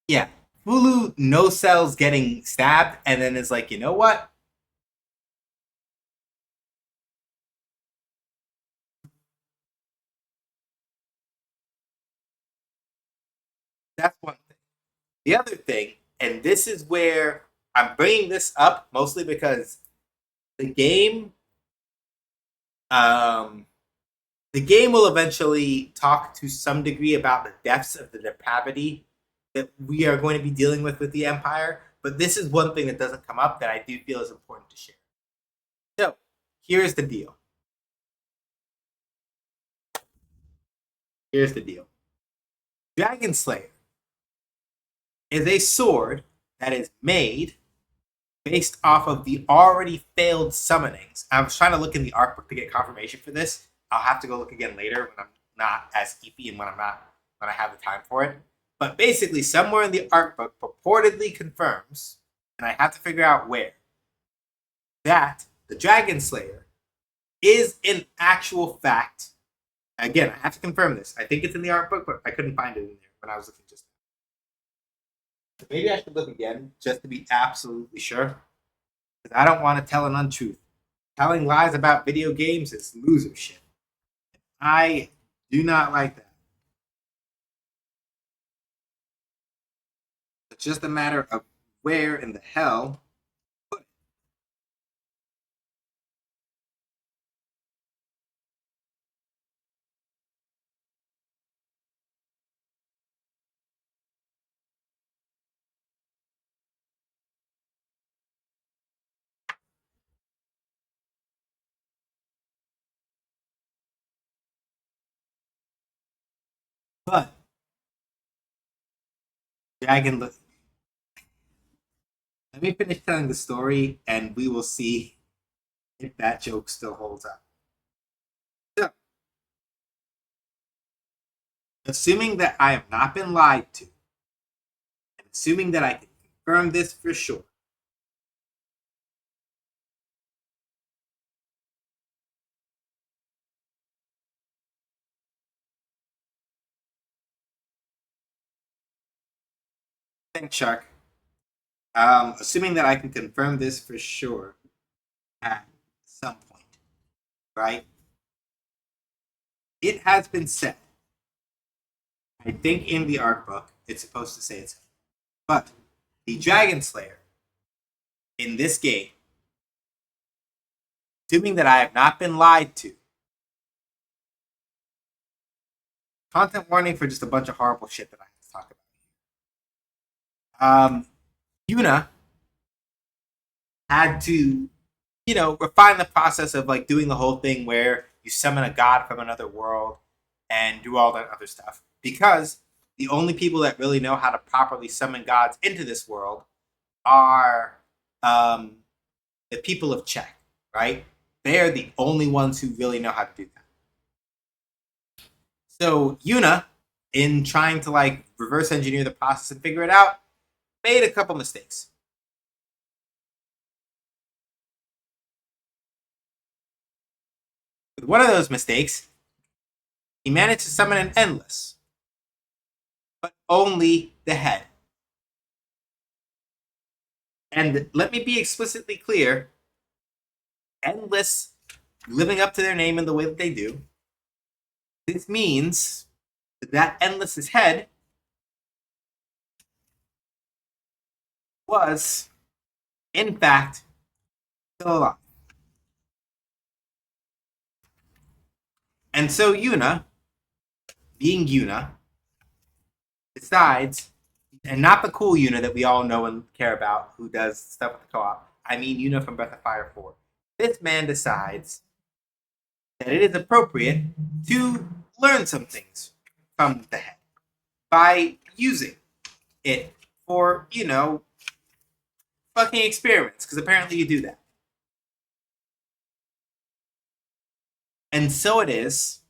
yeah, Fulu no sells getting stabbed, and then is like, you know what? That's one thing. The other thing, and this is where I'm bringing this up mostly because the game, um, the game will eventually talk to some degree about the depths of the depravity that we are going to be dealing with the Empire. But this is one thing that doesn't come up that I do feel is important to share. So here's the deal. Here's the deal. Dragon Slayer is a sword that is made based off of the already failed summonings. I was trying to look in the art book to get confirmation for this. I'll have to go look again later when I'm not as EP and when I have the time for it. But basically, somewhere in the art book purportedly confirms, and I have to figure out where, that the Dragon Slayer is in actual fact. Again, I have to confirm this. I think it's in the art book, but I couldn't find it in there when I was looking just now. Maybe I should look again just to be absolutely sure. Because I don't want to tell an untruth. Telling lies about video games is loser shit. I do not like that. It's just a matter of where in the hell. But Dragon, let me finish telling the story, and we will see if that joke still holds up. So, assuming that I have not been lied to, and assuming that I can confirm this for sure, thanks, Shark. Assuming that I can confirm this for sure at some point, right? It has been said. I think in the art book, it's supposed to say it's. But the Dragon Slayer in this game, assuming that I have not been lied to, content warning for just a bunch of horrible shit that I have to talk about. Yuna had to, refine the process of like doing the whole thing where you summon a god from another world and do all that other stuff because the only people that really know how to properly summon gods into this world are the people of Czech, right? They are the only ones who really know how to do that. So Yuna, in trying to like reverse engineer the process and figure it out, made a couple mistakes. With one of those mistakes, he managed to summon an endless, but only the head. And let me be explicitly clear, endless, living up to their name in the way that they do, this means that endless's head was, in fact, still alive. And so Yuna, being Yuna, decides, and not the cool Yuna that we all know and care about, who does stuff with the co-op. I mean Yuna from Breath of Fire 4. This man decides that it is appropriate to learn some things from the head by using it for, fucking experiments, because apparently you do that. And so it is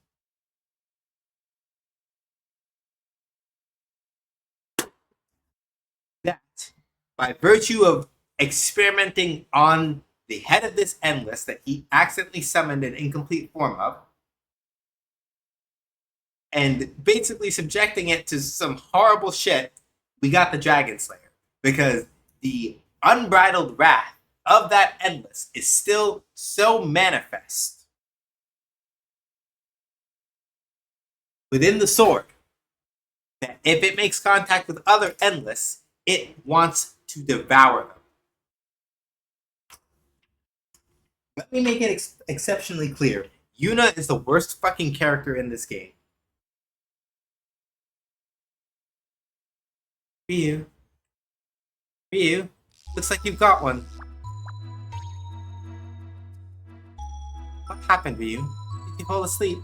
that by virtue of experimenting on the head of this endless that he accidentally summoned an incomplete form of, and basically subjecting it to some horrible shit, we got the Dragon Slayer. Because the unbridled wrath of that endless is still so manifest within the sword that if it makes contact with other endless, it wants to devour them. Let me make it exceptionally clear. Yuna is the worst fucking character in this game. Ryu, looks like you've got one. What happened, Ryu? Did you fall asleep?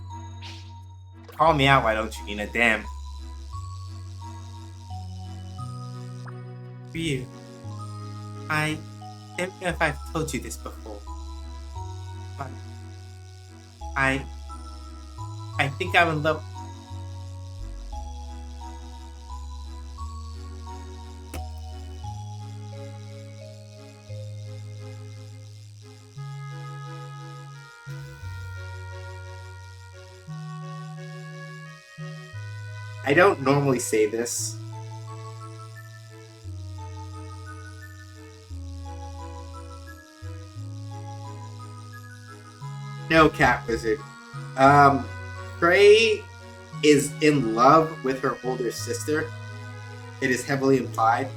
Call me out, why don't you, Nina? Damn. Ryu, I don't know if I've told you this before, but I think I'm in love. I don't normally say this. No, Cat Wizard. Frey is in love with her older sister. It is heavily implied.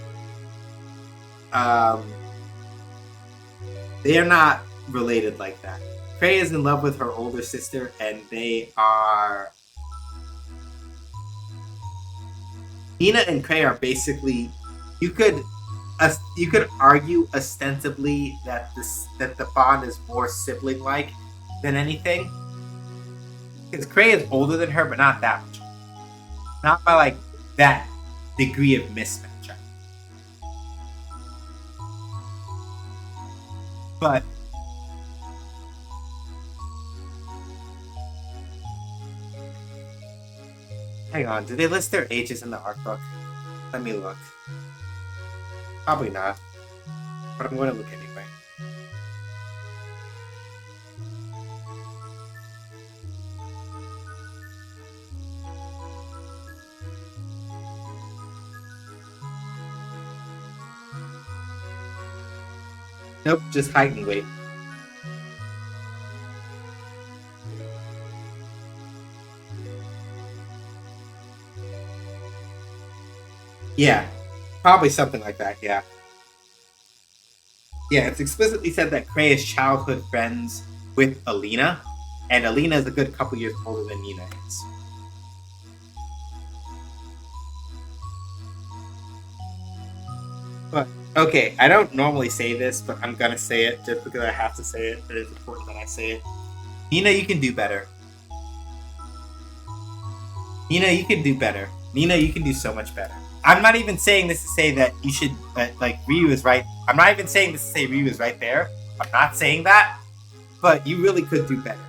They are not related like that. Frey is in love with her older sister, and they are... Nina and Frey are basically... You could argue ostensibly that the bond is more sibling-like than anything. Because Frey is older than her, but not that much. Not by, like, that degree of mismatch. But... Hang on, do they list their ages in the art book? Let me look. Probably not. But I'm going to look anyway. Nope, just height and weight. Yeah, probably something like that, yeah. Yeah, it's explicitly said that Frey is childhood friends with Alina, and Alina is a good couple years older than Nina is. But, okay, I don't normally say this, but I'm gonna say it just because I have to say it. It is important that I say it. Nina, you can do better. Nina, you can do better. Nina, you can do so much better. I'm not even saying this to say that you should, like, Ryu is right. I'm not even saying this to say Ryu is right there. I'm not saying that. But you really could do better.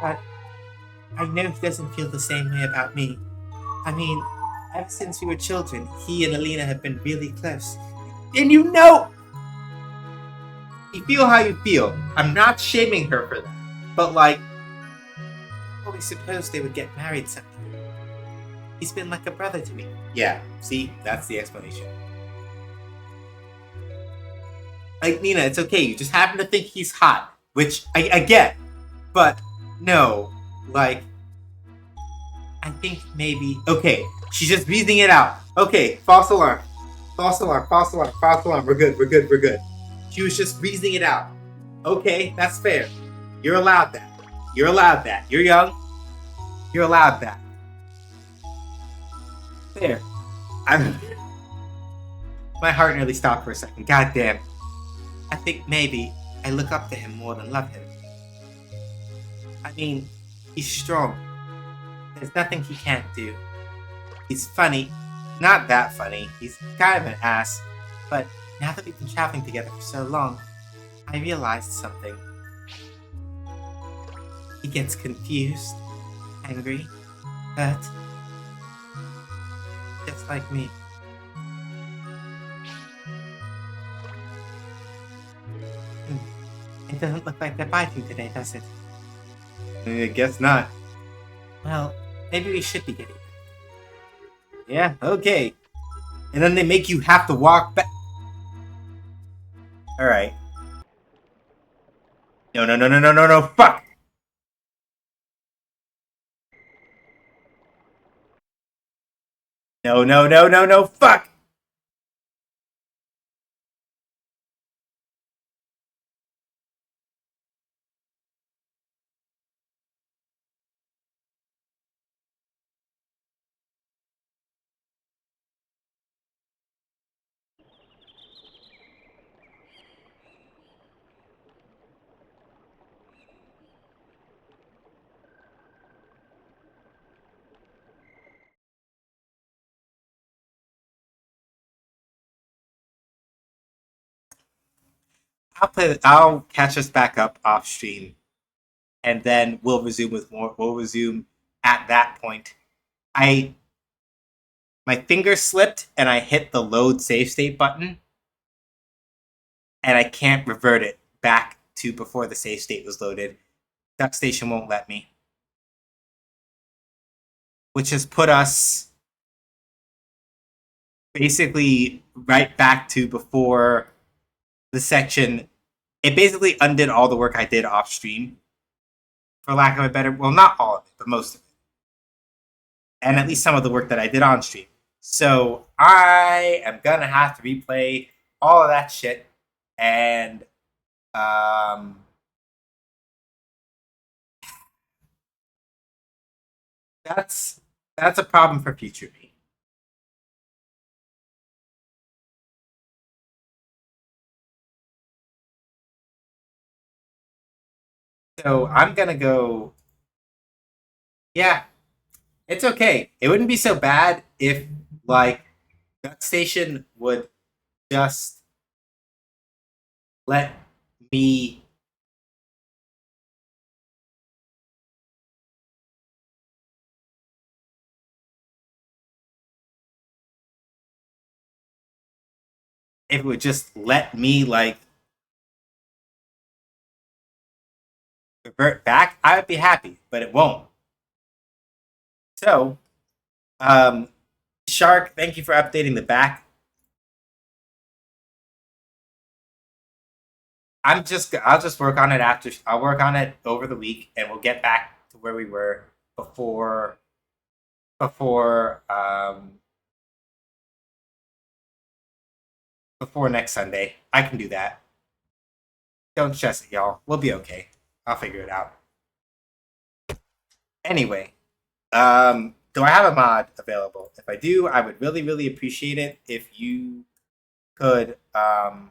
But I know he doesn't feel the same way about me. I mean, ever since we were children, he and Alina have been really close. And you know! You feel how you feel. I'm not shaming her for that. But, like, I always supposed they would get married someday. He's been like a brother to me. Yeah, see? That's the explanation. Like, Nina, it's okay. You just happen to think he's hot. Which, I get. But, no. Like, I think maybe... Okay, she's just reasoning it out. Okay, false alarm. False alarm, false alarm, false alarm. We're good, we're good, we're good. She was just reasoning it out. Okay, that's fair. You're allowed that. You're allowed that. You're young. You're allowed that. Fair. My heart nearly stopped for a second. God damn. I think maybe I look up to him more than love him. I mean, he's strong. There's nothing he can't do. He's funny. Not that funny. He's kind of an ass. But now that we've been traveling together for so long, I realized something. He gets confused, angry, hurt. just like me. It doesn't look like they're fighting today, does it? I guess not. Well, maybe we should be getting there. Yeah, okay. And then they make you have to walk back. Alright. No, fuck! No, fuck! I'll catch us back up off stream, and then we'll resume with more. We'll resume at that point. My finger slipped and I hit the load save state button, and I can't revert it back to before the save state was loaded. Duck Station won't let me, which has put us basically right back to before the section. It basically undid all the work I did off stream, for lack of a better, well, not all of it, but most of it, and at least some of the work that I did on stream. So I am gonna have to replay all of that shit, and that's a problem for future me. So I'm gonna go. Yeah, it's okay. It wouldn't be so bad if, like, Duck Station would just let me. If it would just let me, like, revert back, I would be happy, but it won't. So, Shark, thank you for updating the back. I'll just work on it after. I'll work on it over the week, and we'll get back to where we were before next Sunday. I can do that. Don't stress it, y'all. We'll be okay. I'll figure it out. Anyway, do I have a mod available? If I do, I would really, really appreciate it if you could I'd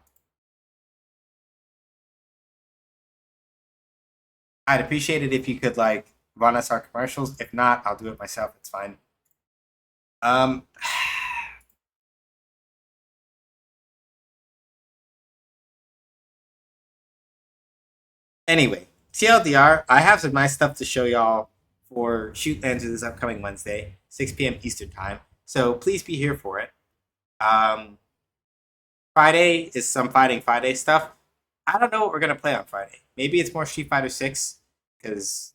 appreciate it if you could, like, run us our commercials. If not, I'll do it myself. It's fine. Anyway, TLDR, I have some nice stuff to show y'all for Shoot Lands this upcoming Wednesday, 6 p.m. Eastern Time. So please be here for it. Friday is some Fighting Friday stuff. I don't know what we're gonna play on Friday. Maybe it's more Street Fighter 6, because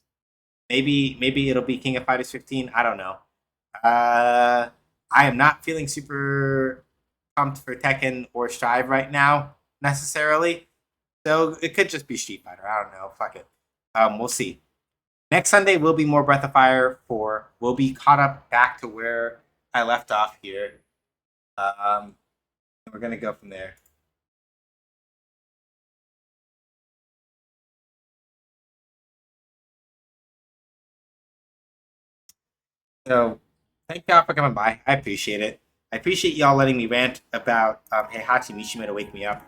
maybe it'll be King of Fighters 15. I don't know. I am not feeling super pumped for Tekken or Strive right now necessarily. So it could just be Street Fighter. I don't know. Fuck it. We'll see. Next Sunday will be more Breath of Fire 4. We'll be caught up back to where I left off here. We're gonna go from there. So thank y'all for coming by. I appreciate it. I appreciate y'all letting me rant about Heihachi Mishima to wake me up.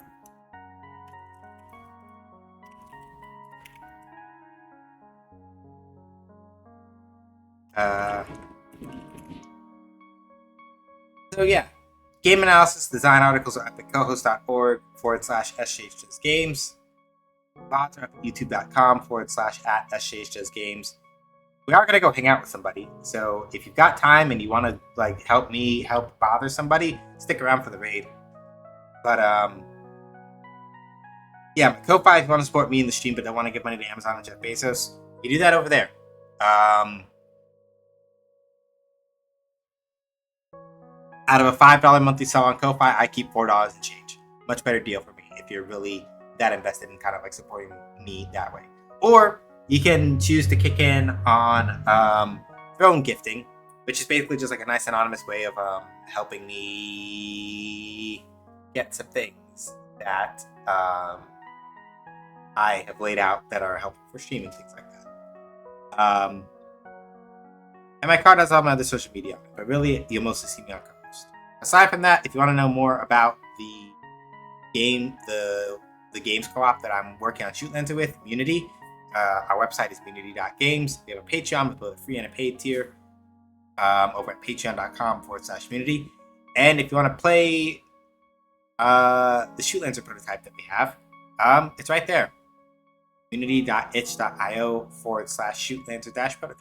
So yeah, game analysis, design articles are at thecohost.org/SJHJustGames. VODs are at youtube.com/@SJHJustGames. we are gonna go hang out with somebody. So if you've got time and you want to like help me help bother somebody, stick around for the raid. But yeah, Ko-Fi, if you want to support me in the stream but don't want to give money to Amazon and Jeff Bezos, you do that over there. Out of a $5 monthly sell on Ko-Fi, I keep $4 and change. Much better deal for me if you're really that invested in kind of like supporting me that way. Or you can choose to kick in on throne gifting, which is basically just like a nice anonymous way of helping me get some things that I have laid out that are helpful for streaming, things like that. And my card has all my other social media, but really you'll mostly see me on co-host. Aside from that, if you want to know more about the game, the games co-op that I'm working on Shootlancer with, Munity, our website is munity.games. We have a Patreon with both a free and a paid tier over at patreon.com/munity. And if you want to play the Shootlancer prototype that we have, it's right there. unity.itch.io/shootlancer-prototype.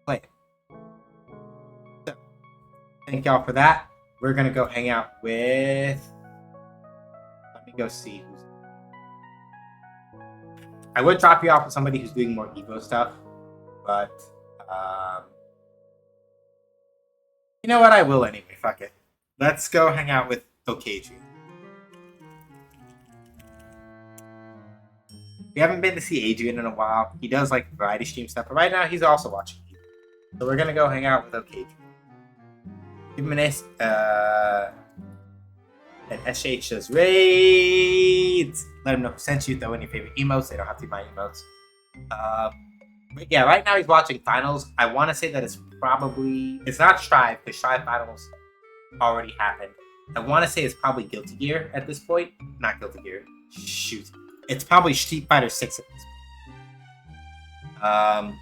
Play it. So, thank y'all for that. We're going to go hang out with... Let me go see who's... I would drop you off with somebody who's doing more Evo stuff, but... you know what? I will anyway. Fuck it. Let's go hang out with OKG. We haven't been to see Adrian in a while. He does like variety stream stuff, but right now he's also watching you. So we're gonna go hang out with OKG. Give him an SH does raids. Let him know who sent you. Throw in your favorite emotes. They don't have to be my emotes. But yeah, right now he's watching finals. I want to say that it's not Strive, because Strive finals already happened. I want to say it's probably Guilty Gear at this point. Not Guilty Gear. Shoot. It's probably Street Fighter 6 at this point.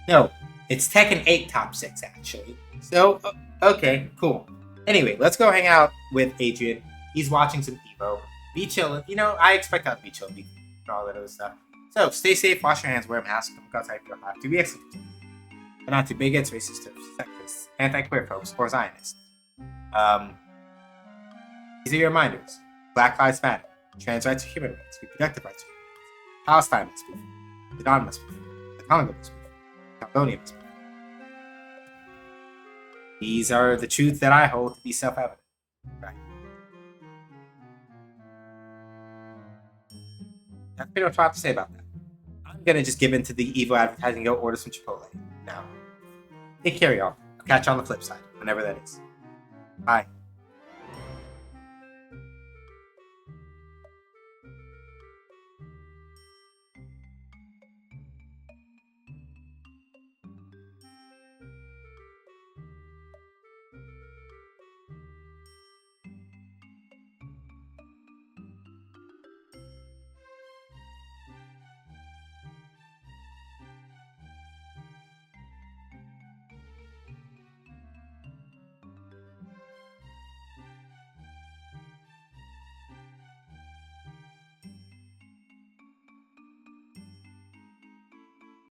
No, it's Tekken 8 top 6 actually. So, okay, cool. Anyway, let's go hang out with Adrian. He's watching some Evo. Be chill. You know, I expect that to be chill and all that other stuff. So, stay safe, wash your hands, wear a mask, come outside if you don't have to. Be excellent. But not too bigots, racist, sexists, anti-queer folks, or Zionists. These are your reminders. Black Lives Matter. Trans rights are human rights. Reproductive rights are human rights. Palestine must be free. Sudan must be free. The Congo must be free. Caledonia must be free. These are the truths that I hold to be self-evident. Right. That's pretty much what I have to say about that. I'm gonna just give in to the evil advertising and go order some Chipotle. Now, take care, y'all. I'll catch you on the flip side, whenever that is. Bye.